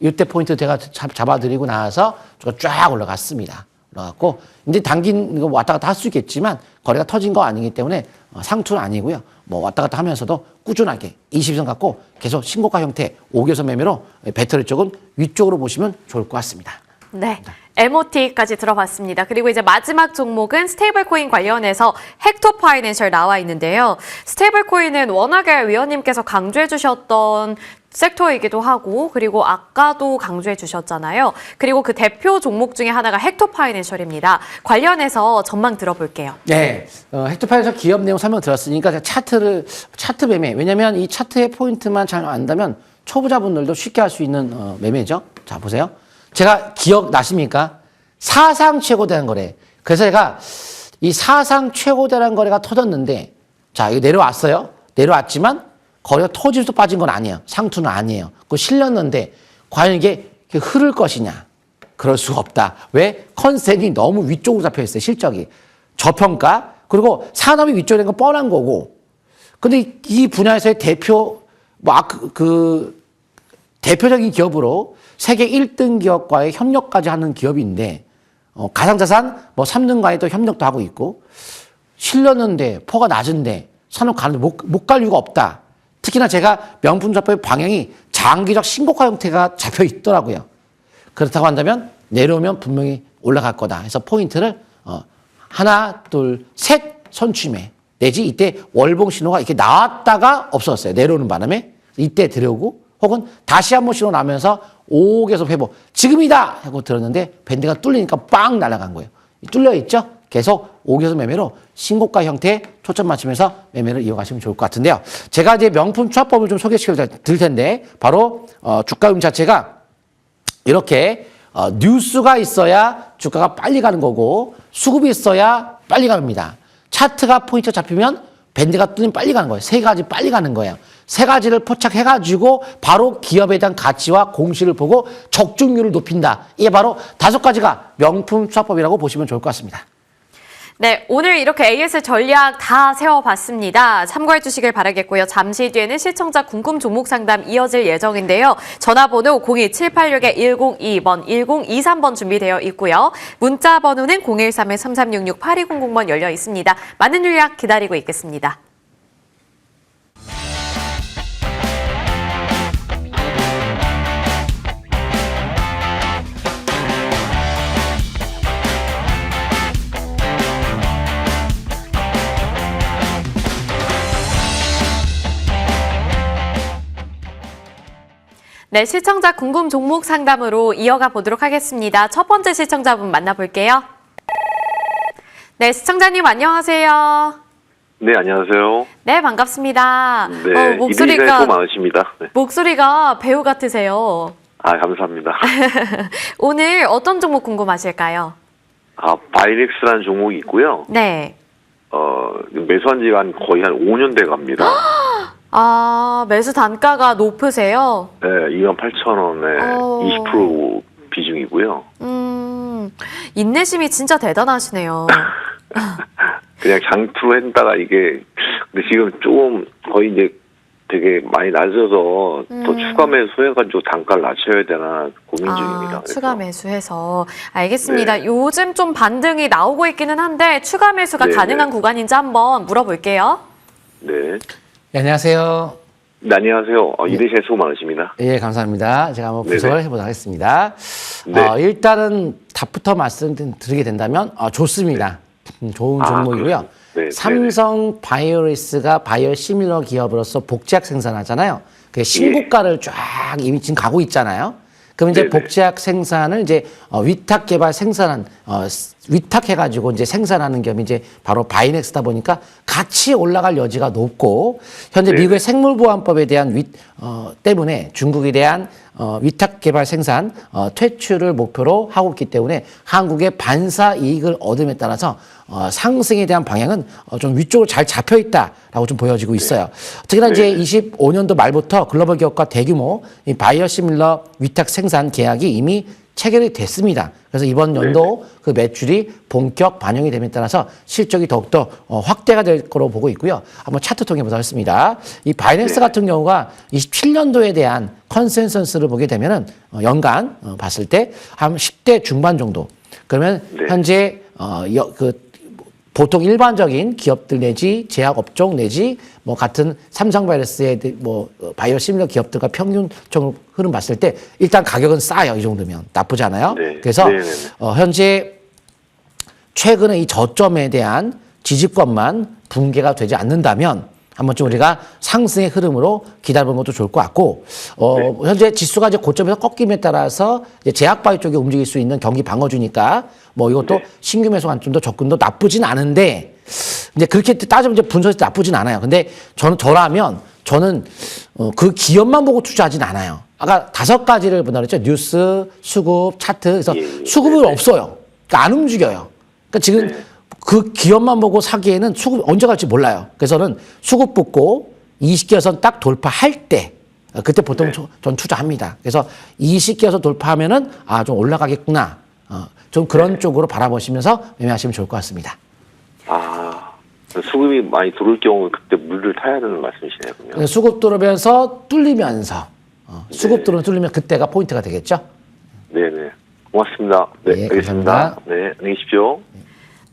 이때 포인트 제가 잡아드리고 나서 쫙 올라갔습니다. 올라갔고 이제 당긴 이거 왔다 갔다 할 수 있겠지만 거래가 터진 거 아니기 때문에 상투는 아니고요. 뭐 왔다 갔다 하면서도 꾸준하게 20선 갖고 계속 신고가 형태 5개선 매매로 배터리 쪽은 위쪽으로 보시면 좋을 것 같습니다. 네. MOT까지 들어봤습니다. 그리고 이제 마지막 종목은 스테이블 코인 관련해서 헥토 파이낸셜 나와 있는데요. 스테이블 코인은 워낙에 위원님께서 강조해 주셨던 섹터이기도 하고 그리고 아까도 강조해 주셨잖아요. 그리고 그 대표 종목 중에 하나가 헥토 파이낸셜입니다. 관련해서 전망 들어볼게요. 네. 헥토 파이낸셜 기업 내용 설명 들었으니까 차트 매매. 왜냐면 이 차트의 포인트만 잘 안다면 초보자분들도 쉽게 할 수 있는 매매죠. 자, 보세요. 제가 기억나십니까? 사상 최고대란 거래. 그래서 제가 이 사상 최고대란 거래가 터졌는데, 자, 이거 내려왔어요. 내려왔지만, 거래가 터지면서 빠진 건 아니에요. 상투는 아니에요. 그거 실렸는데, 과연 이게 흐를 것이냐? 그럴 수가 없다. 왜? 컨센이 너무 위쪽으로 잡혀 있어요. 실적이. 저평가. 그리고 산업이 위쪽에 있는 건 뻔한 거고. 근데 이 분야에서의 대표적인 기업으로 세계 1등 기업과의 협력까지 하는 기업인데 가상자산 뭐 3등과의 또 협력도 하고 있고 실렸는데 포가 낮은데 산업 가는데 못 갈 이유가 없다. 특히나 제가 명품 잡법의 방향이 장기적 신고가 형태가 잡혀 있더라고요. 그렇다고 한다면 내려오면 분명히 올라갈 거다. 해서 포인트를 하나, 둘, 셋 선취매 내지 이때 월봉 신호가 이렇게 나왔다가 없어졌어요. 내려오는 바람에 이때 들여오고 혹은 다시 한번 신호 나면서 5계속 회복. 지금이다! 하고 들었는데 밴드가 뚫리니까 빵 날아간 거예요. 뚫려 있죠? 계속 5계속 매매로 신고가 형태에 초점 맞추면서 매매를 이어가시면 좋을 것 같은데요. 제가 이제 명품 추합법을 좀 소개시켜 드릴 텐데 바로 주가 흐름 자체가 이렇게 뉴스가 있어야 주가가 빨리 가는 거고 수급이 있어야 빨리 갑니다. 차트가 포인트 잡히면 밴드가 뚫리면 빨리 가는 거예요. 세 가지 빨리 가는 거예요. 세 가지를 포착해가지고 바로 기업에 대한 가치와 공시를 보고 적중률을 높인다. 이게 바로 5가지가 명품 수합법이라고 보시면 좋을 것 같습니다. 네, 오늘 이렇게 AS 전략 다 세워봤습니다. 참고해 주시길 바라겠고요. 잠시 뒤에는 시청자 궁금 종목 상담 이어질 예정인데요. 전화번호 02786-1022번, 1023번 준비되어 있고요. 문자 번호는 013-3366-8200번 열려 있습니다. 많은 연락 기다리고 있겠습니다. 네, 시청자 궁금 종목 상담으로 이어가 보도록 하겠습니다. 첫 번째 시청자분 만나볼게요. 네, 시청자님 안녕하세요. 네, 안녕하세요. 네, 반갑습니다. 네, 목소리가 또 많으십니다. 네. 목소리가 배우 같으세요. 아, 감사합니다. 오늘 어떤 종목 궁금하실까요? 바이넥스라는 종목이 있고요. 네. 매수한 지가 거의 한 5년 돼 갑니다. 매수 단가가 높으세요? 네, 28,000원에 20% 비중이고요. 인내심이 진짜 대단하시네요. 그냥 장투로 했다가 이게, 근데 지금 조금 거의 이제 되게 많이 낮아서 더 추가 매수해가지고 단가를 낮춰야 되나 고민 중입니다. 그래서. 추가 매수해서. 알겠습니다. 네. 요즘 좀 반등이 나오고 있기는 한데 추가 매수가 네, 가능한 네. 구간인지 한번 물어볼게요. 네. 네, 안녕하세요. 네, 안녕하세요. 이대시에 수고 많으십니다. 예, 감사합니다. 제가 한번 네네. 분석을 해보도록 하겠습니다. 네. 일단은 답부터 말씀드리게 된다면 좋습니다. 좋은 종목이고요. 그렇습니다. 네, 삼성 바이오리스가 바이오 시밀러 기업으로서 복제약 생산하잖아요. 그 신고가를 쫙 이미 지금 가고 있잖아요. 그럼 이제 네네. 복제약 생산을 이제 위탁 개발 생산한 위탁해가지고 이제 생산하는 기업이 이제 바로 바이넥스다 보니까 같이 올라갈 여지가 높고 현재 네네. 미국의 생물보안법에 대한 때문에 중국에 대한 위탁 개발 생산 퇴출을 목표로 하고 있기 때문에 한국의 반사 이익을 얻음에 따라서 상승에 대한 방향은 좀 위쪽으로 잘 잡혀 있다라고 좀 보여지고 있어요. 특히나 이제 25년도 말부터 글로벌 기업과 대규모 이 바이오시밀러 위탁 생산 계약이 이미 체결이 됐습니다. 그래서 이번 연도 그 매출이 본격 반영이 됨에 따라서 실적이 더욱더 확대가 될 거로 보고 있고요. 한번 차트 통해 보도록 하겠습니다. 이 바이넥스 같은 경우가 27년도에 대한 컨센서스를 보게 되면은 연간 봤을 때 한 10대 중반 정도. 그러면 현재 보통 일반적인 기업들 내지 제약업종 내지 뭐 같은 삼성바이오로스의 뭐 바이오시밀러 기업들과 평균적으로 흐름 봤을 때 일단 가격은 싸요. 이 정도면 나쁘지 않아요. 네. 그래서 네네네. 현재 최근에 이 저점에 대한 지지권만 붕괴가 되지 않는다면 한번 좀 우리가 상승의 흐름으로 기다려보는 것도 좋을 것 같고, 현재 지수가 이제 고점에서 꺾임에 따라서 이제 제약바이오 쪽에 움직일 수 있는 경기 방어주니까 뭐 이것도 신규 매수 관점도 접근도 나쁘진 않은데, 이제 그렇게 따지면 이제 분석이 나쁘진 않아요. 근데 저라면 저는 그 기업만 보고 투자하진 않아요. 아까 5가지를 본다 그랬죠. 뉴스, 수급, 차트. 그래서 수급은 없어요. 그러니까 안 움직여요. 그러니까 지금 그 기업만 보고 사기에는 수급 언제 갈지 몰라요. 그래서는 수급 붙고 20개선 딱 돌파할 때 그때 보통 전 투자합니다. 그래서 20개선 돌파하면은 좀 올라가겠구나. 좀 그런 쪽으로 바라보시면서 매매하시면 좋을 것 같습니다. 수급이 많이 들어올 경우 그때 물을 타야 되는 말씀이시네요. 그러면. 수급 들어오면서 뚫리면서 수급 들어오면 뚫리면 그때가 포인트가 되겠죠. 네네. 고맙습니다. 네, 예, 알겠습니다. 감사합니다. 네, 안녕히 계십시오.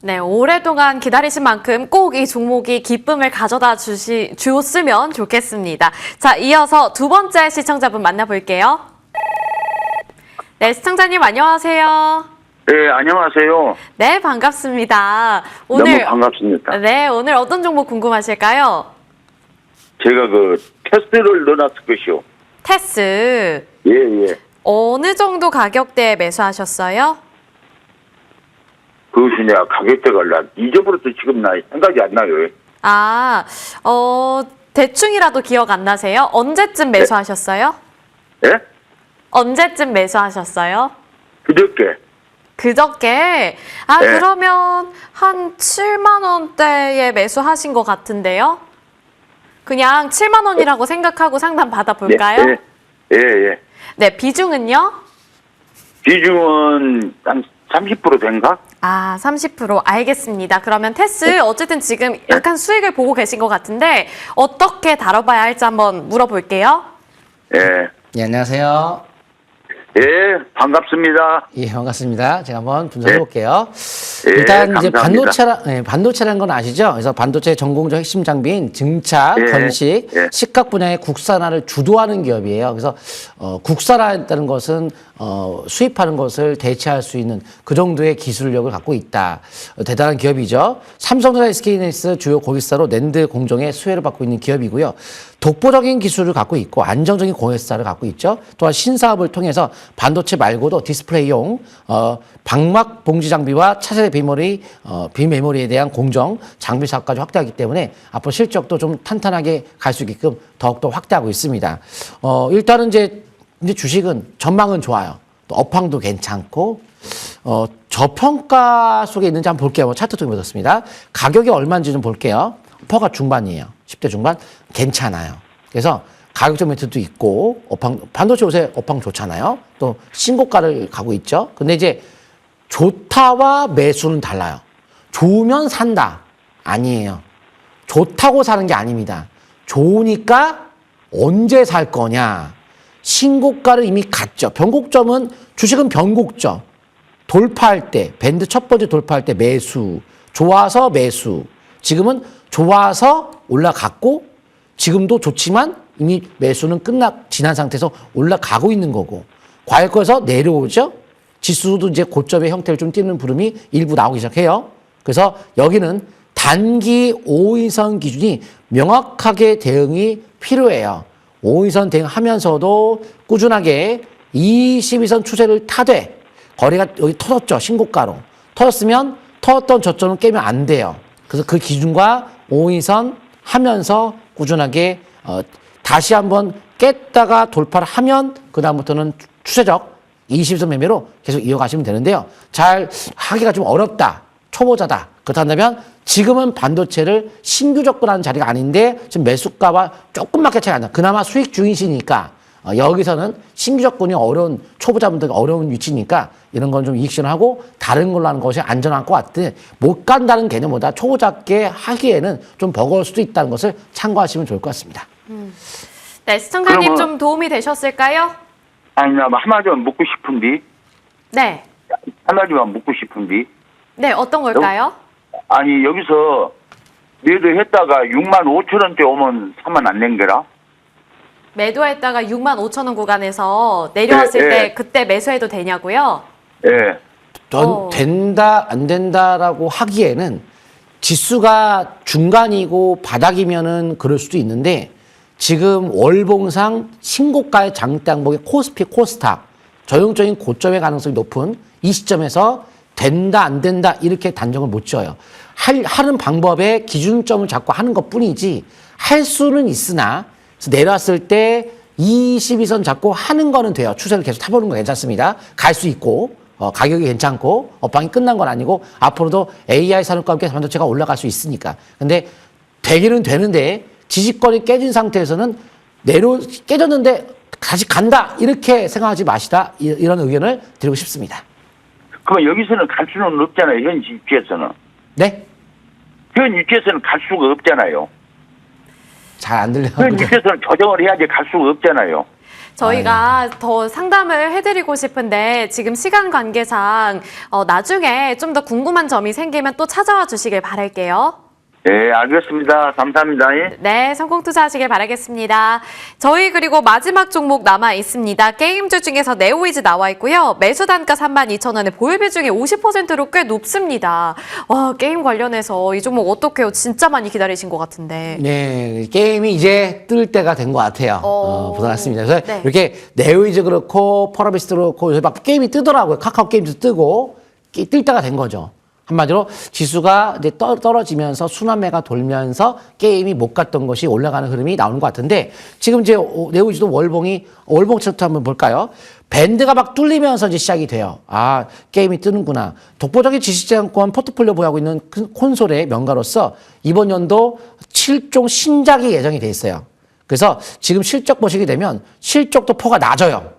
네, 오랫동안 기다리신 만큼 꼭 이 종목이 기쁨을 가져다 주었으면 좋겠습니다. 자, 이어서 두 번째 시청자분 만나볼게요. 네, 시청자님 안녕하세요. 네, 안녕하세요. 네, 반갑습니다. 너무 반갑습니다. 네, 오늘 어떤 종목 궁금하실까요? 제가 그 테스트를 넣어놨을 것이요. 테스. 예, 예. 어느 정도 가격대에 매수하셨어요? 그것이 내가 가격대가 잊어버려서 지금 나 생각이 안 나요. 대충이라도 기억 안 나세요? 언제쯤 매수하셨어요? 예? 언제쯤 매수하셨어요? 그저께. 그저께? 네. 그러면 한 7만 원대에 매수하신 것 같은데요? 그냥 7만 원이라고 생각하고 상담 받아볼까요? 예, 예, 예. 네, 비중은요? 비중은 한 30% 된가? 30%. 알겠습니다. 그러면 테스 어쨌든 지금 약간 수익을 보고 계신 것 같은데 어떻게 다뤄봐야 할지 한번 물어볼게요. 예. 예, 안녕하세요. 예, 반갑습니다. 예, 반갑습니다. 제가 한번 분석해 볼게요. 예, 일단 이제 감사합니다. 반도체라는 건 아시죠? 그래서 반도체 전공적 핵심 장비인 증차, 예, 건식, 예. 식각 분야의 국산화를 주도하는 기업이에요. 그래서 국산화했다는 것은 수입하는 것을 대체할 수 있는 그 정도의 기술력을 갖고 있다. 대단한 기업이죠. 삼성전자, SK하이닉스 주요 고객사로 낸드 공정의 수혜를 받고 있는 기업이고요. 독보적인 기술을 갖고 있고 안정적인 고객사를 갖고 있죠. 또한 신사업을 통해서 반도체 말고도 디스플레이용 방막 봉지 장비와 차세대 비메모리에 대한 공정 장비 사업까지 확대하기 때문에 앞으로 실적도 좀 탄탄하게 갈 수 있게끔 더욱더 확대하고 있습니다. 일단은 이제 주식은 전망은 좋아요. 또 업황도 괜찮고 저평가 속에 있는지 한번 볼게요. 차트 통해 보셨습니다. 가격이 얼마인지 좀 볼게요. 퍼가 중반이에요. 10대 중반. 괜찮아요. 그래서 가격적 멘트도 있고, 반도체 요새 업황 좋잖아요. 또 신고가를 가고 있죠. 근데 이제 좋다와 매수는 달라요. 좋으면 산다. 아니에요. 좋다고 사는 게 아닙니다. 좋으니까 언제 살 거냐. 신고가를 이미 갔죠. 변곡점은, 주식은 변곡점. 돌파할 때, 밴드 첫 번째 돌파할 때 매수. 좋아서 매수. 지금은 좋아서 올라갔고, 지금도 좋지만 이미 매수는 지난 상태에서 올라가고 있는 거고. 과열거에서 내려오죠. 지수도 이제 고점의 형태를 좀 띠는 부름이 일부 나오기 시작해요. 그래서 여기는 단기 5일선 기준이 명확하게 대응이 필요해요. 5일선 대응하면서도 꾸준하게 22선 추세를 타되 거래가 여기 터졌죠. 신고가로. 터졌으면 터졌던 저점을 깨면 안 돼요. 그래서 그 기준과 5일선 하면서 꾸준하게 다시 한번 깼다가 돌파를 하면 그다음부터는 추세적 20선 매매로 계속 이어가시면 되는데요. 잘 하기가 좀 어렵다. 초보자다. 그렇다면 지금은 반도체를 신규 접근하는 자리가 아닌데 지금 매수가와 조금밖에 차이 안 나. 그나마 수익 중이시니까 여기서는 신규 접근이 어려운 초보자분들 어려운 위치니까 이런 건 좀 이익 실현하고 다른 걸로 하는 것이 안전할 것 같은데 못 간다는 개념보다 초보자께 하기에는 좀 버거울 수도 있다는 것을 참고하시면 좋을 것 같습니다. 네, 시청자님 그러면- 좀 도움이 되셨을까요? 아니, 나 한마디만 묻고 싶은데, 네. 한마디만 묻고 싶은데, 네, 어떤 걸까요? 아니, 여기서 매도했다가 6만 5천 원대 오면 사면 안 된거라? 매도했다가 6만 5천 원 구간에서 내려왔을 네, 때 네. 그때 매수해도 되냐고요? 예. 된다 안 된다라고 하기에는 지수가 중간이고 바닥이면은 그럴 수도 있는데 지금 월봉상 신고가의 장대 항목의 코스피 코스닥 전형적인 고점의 가능성이 높은 이 시점에서 된다 안 된다 이렇게 단정을 못 지어요. 하는 방법의 기준점을 잡고 하는 것뿐이지 할 수는 있으나 내려왔을 때 22선 잡고 하는 거는 돼요. 추세를 계속 타보는 거 괜찮습니다. 갈 수 있고 가격이 괜찮고 업황이 끝난 건 아니고 앞으로도 AI 산업과 함께 반도체가 올라갈 수 있으니까. 근데 되기는 되는데 지지권이 깨진 상태에서는 깨졌는데 다시 간다 이렇게 생각하지 마시다 이런 의견을 드리고 싶습니다. 그럼 여기서는 갈 수는 없잖아요. 현 입지에서는. 네? 현 입지에서는 갈 수가 없잖아요. 잘 안 들려요. 현 입지에서는 조정을 해야지 갈 수가 없잖아요. 저희가 더 상담을 해드리고 싶은데 지금 시간 관계상 나중에 좀 더 궁금한 점이 생기면 또 찾아와 주시길 바랄게요. 네, 알겠습니다. 감사합니다. 예. 네, 성공 투자하시길 바라겠습니다. 저희 그리고 마지막 종목 남아 있습니다. 게임주 중에서 네오이즈 나와 있고요. 매수 단가 32,000원에 보유 비중이 50%로 꽤 높습니다. 와, 게임 관련해서 이 종목 어떡해요? 진짜 많이 기다리신 것 같은데. 네, 게임이 이제 뜰 때가 된 것 같아요. 보다났습니다. 그래서 네. 이렇게 네오이즈 그렇고 퍼라비스도 그렇고 요새 막 게임이 뜨더라고요. 카카오 게임도 뜨고 뜰 때가 된 거죠. 한마디로 지수가 이제 떨어지면서 순환매가 돌면서 게임이 못 갔던 것이 올라가는 흐름이 나오는 것 같은데 지금 이제 네오이즈도 월봉 차트 한번 볼까요? 밴드가 막 뚫리면서 이제 시작이 돼요. 아, 게임이 뜨는구나. 독보적인 지식재산권 포트폴리오 보유하고 있는 콘솔의 명가로서 이번 연도 7종 신작이 예정이 돼 있어요. 그래서 지금 실적 보시게 되면 실적도 포가 낮아요.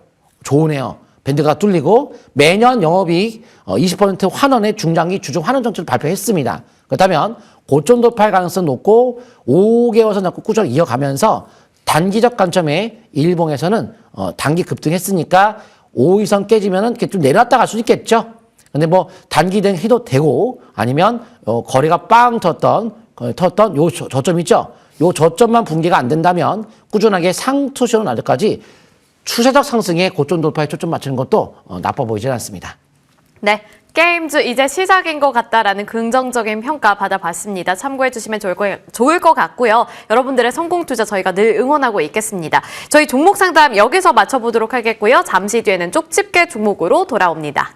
좋으네요. 밴드가 뚫리고 매년 영업이익 20% 환원의 중장기 주중 환원 정책을 발표했습니다. 그렇다면 고점 돌파할 가능성 높고 5개월선 잡고 꾸준히 이어가면서 단기적 관점에 일봉에서는 단기 급등했으니까 5일선 깨지면은 이렇게 좀 내려왔다 갈 수 있겠죠. 근데 뭐 단기 등 해도 되고 아니면 거래가 빵 텄던 요 저점 있죠. 요 저점만 붕괴가 안 된다면 꾸준하게 상투시로 날 때까지 추세적 상승에 고점 돌파에 초점 맞추는 것도 나빠 보이지 않습니다. 네, 게임주 이제 시작인 것 같다라는 긍정적인 평가 받아봤습니다. 참고해 주시면 좋을 것 같고요. 여러분들의 성공 투자 저희가 늘 응원하고 있겠습니다. 저희 종목 상담 여기서 마쳐보도록 하겠고요. 잠시 뒤에는 쪽집게 종목으로 돌아옵니다.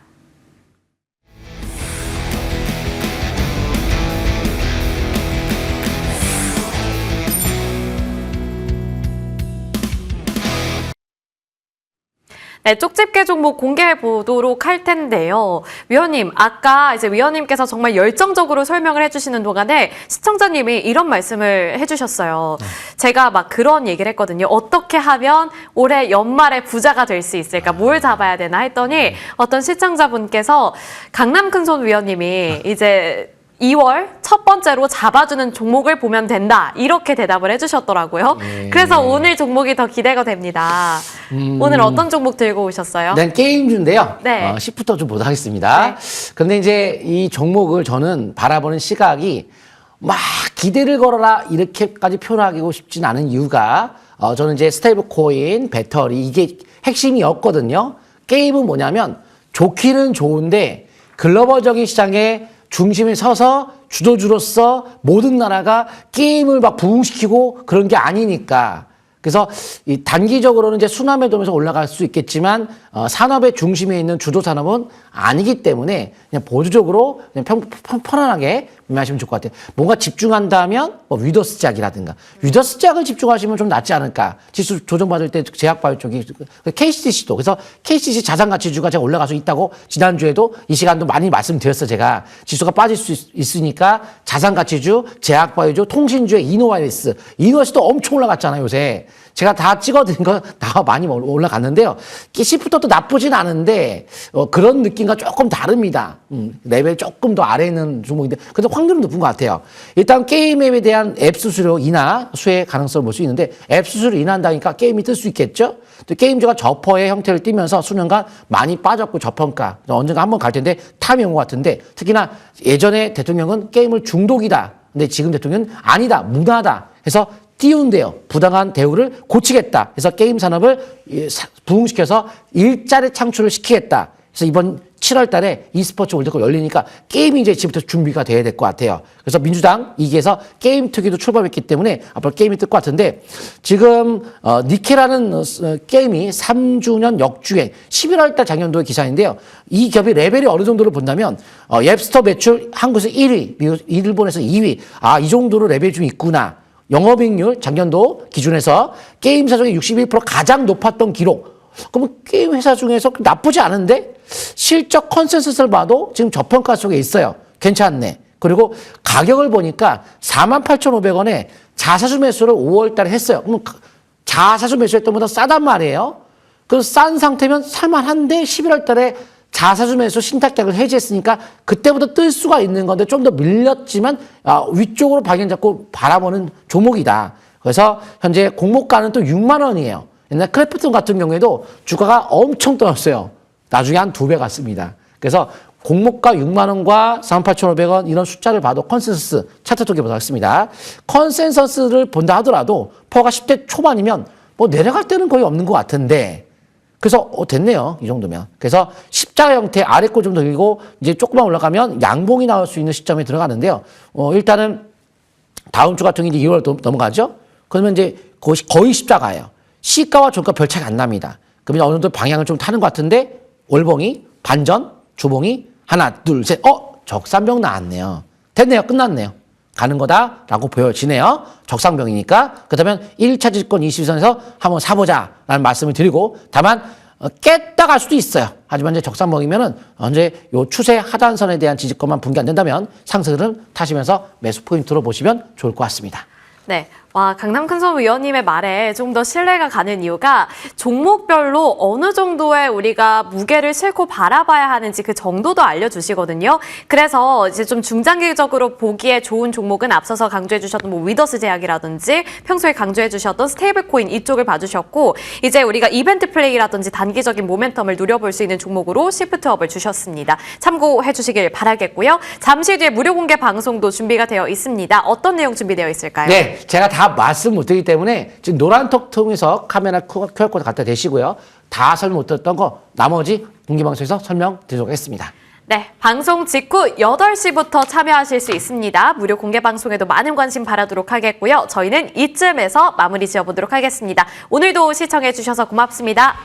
네, 쪽집게 종목 공개해 보도록 할 텐데요. 위원님, 아까 이제 위원님께서 정말 열정적으로 설명을 해주시는 동안에 시청자님이 이런 말씀을 해주셨어요. 제가 막 그런 얘기를 했거든요. 어떻게 하면 올해 연말에 부자가 될 수 있을까? 뭘 잡아야 되나 했더니 어떤 시청자분께서 강남 큰손 위원님이 이제 2월 첫 번째로 잡아주는 종목을 보면 된다. 이렇게 대답을 해주셨더라고요. 그래서 오늘 종목이 더 기대가 됩니다. 오늘 어떤 종목 들고 오셨어요? 난 게임주인데요. 네. 10부터 좀 보도록 하겠습니다. 그런데 이제 이 종목을 저는 바라보는 시각이 막 기대를 걸어라 이렇게까지 표현하고 싶진 않은 이유가 저는 이제 스테이블 코인, 배터리 이게 핵심이었거든요. 게임은 뭐냐면 좋기는 좋은데 글로벌적인 시장에 중심에 서서 주도주로서 모든 나라가 게임을 막 부흥시키고 그런 게 아니니까. 그래서 이 단기적으로는 이제 순환 매도면서 올라갈 수 있겠지만 산업의 중심에 있는 주도 산업은 아니기 때문에 그냥 보수적으로 그냥 편안하게 매매하시면 좋을 것 같아요. 뭔가 집중한다면 뭐 위더스작이라든가 위더스작을 집중하시면 좀 낫지 않을까. 지수 조정받을 때 제약바이오 쪽이 KCC도 그래서 KCC 자산가치주가 제가 올라가서 있다고 지난주에도 이 시간도 많이 말씀드렸어요. 제가 지수가 빠질 수 있으니까 자산가치주, 제약바이오주, 통신주의 이노바이러스 이노바이러스도 엄청 올라갔잖아요 요새. 제가 다 찍어드린 거 다 많이 올라갔는데요. 시프트도 나쁘진 않은데 그런 느낌과 조금 다릅니다. 레벨 조금 더 아래에 있는 종목인데 근데 확률은 높은 것 같아요. 일단 게임 앱에 대한 앱 수수료 인하 수혜 가능성을 볼 수 있는데 앱 수수료 인하한다니까 게임이 뜰 수 있겠죠? 또 게임주가 저퍼의 형태를 띠면서 수년간 많이 빠졌고 저평가 언젠가 한번 갈 텐데 탐이 온 것 같은데 특히나 예전에 대통령은 게임을 중독이다. 근데 지금 대통령은 아니다. 문화다. 해서 띄운데요. 부당한 대우를 고치겠다. 그래서 게임 산업을 부흥시켜서 일자리 창출을 시키겠다. 그래서 이번 7월 달에 e스포츠 월드컵 열리니까 게임이 이제 지금부터 준비가 돼야 될 것 같아요. 그래서 민주당 2기에서 게임 특위도 출범했기 때문에 앞으로 게임이 뜰 것 같은데 지금 니케라는 게임이 3주년 역주행 11월 달 작년도의 기사인데요. 이 기업의 레벨이 어느 정도를 본다면 앱스토어 매출 한국에서 1위, 일본에서 2위. 아, 이 정도로 레벨이 좀 있구나. 영업이익률 작년도 기준에서 게임 회사 중에 61% 가장 높았던 기록. 그러면 게임 회사 중에서 나쁘지 않은데 실적 컨센서스를 봐도 지금 저평가 속에 있어요. 괜찮네. 그리고 가격을 보니까 48,500원에 자사주 매수를 5월 달에 했어요. 그럼 자사주 매수했던 것보다 싸단 말이에요. 그 싼 상태면 살만한데 11월 달에 자사주 매수 신탁약을 해지했으니까 그때부터 뜰 수가 있는 건데 좀 더 밀렸지만 위쪽으로 방향 잡고 바라보는 종목이다. 그래서 현재 공모가는 또 6만 원이에요. 옛날 크래프톤 같은 경우에도 주가가 엄청 떨어졌어요. 나중에 한 2배 갔습니다. 그래서 공모가 6만 원과 48,500원 이런 숫자를 봐도 컨센서스 차트 통계 보도록 하겠습니다. 컨센서스를 본다 하더라도 퍼가 10대 초반이면 뭐 내려갈 때는 거의 없는 것 같은데 그래서 됐네요. 이 정도면. 그래서 십자가 형태 아래 꼴 좀 더 길고 이제 조금만 올라가면 양봉이 나올 수 있는 시점에 들어가는데요. 일단은 다음 주 같은 게 이제 2월 넘어가죠. 그러면 이제 그것이 거의 십자가예요. 시가와 종가 별 차이 안 납니다. 그러면 어느 정도 방향을 좀 타는 것 같은데 월봉이 반전, 주봉이 하나, 둘, 셋. 적산병 나왔네요. 됐네요. 끝났네요. 가는 거다라고 보여지네요. 적상병이니까. 그렇다면 1차 지지권 22선에서 한번 사보자라는 말씀을 드리고 다만 깼다 갈 수도 있어요. 하지만 이제 적상병이면은 언제 요 추세 하단선에 대한 지지권만 붕괴 안 된다면 상승을 타시면서 매수 포인트로 보시면 좋을 것 같습니다. 네. 와, 강남 큰손 위원님의 말에 좀 더 신뢰가 가는 이유가 종목별로 어느 정도의 우리가 무게를 실고 바라봐야 하는지 그 정도도 알려주시거든요. 그래서 이제 좀 중장기적으로 보기에 좋은 종목은 앞서서 강조해 주셨던 뭐 위더스 제약이라든지 평소에 강조해 주셨던 스테이블 코인 이쪽을 봐주셨고 이제 우리가 이벤트 플레이라든지 단기적인 모멘텀을 누려볼 수 있는 종목으로 시프트업을 주셨습니다. 참고해 주시길 바라겠고요. 잠시 뒤에 무료 공개 방송도 준비가 되어 있습니다. 어떤 내용 준비되어 있을까요? 네, 제가 다 말씀 못 드리기 때문에 지금 노란톡 통해서 카메라 QR코드 갖다 대시고요. 다 설명 못 드렸던 거 나머지 공개방송에서 설명드리도록 하겠습니다. 네, 방송 직후 8시부터 참여하실 수 있습니다. 무료 공개 방송에도 많은 관심 바라도록 하겠고요. 저희는 이쯤에서 마무리 지어보도록 하겠습니다. 오늘도 시청해 주셔서 고맙습니다.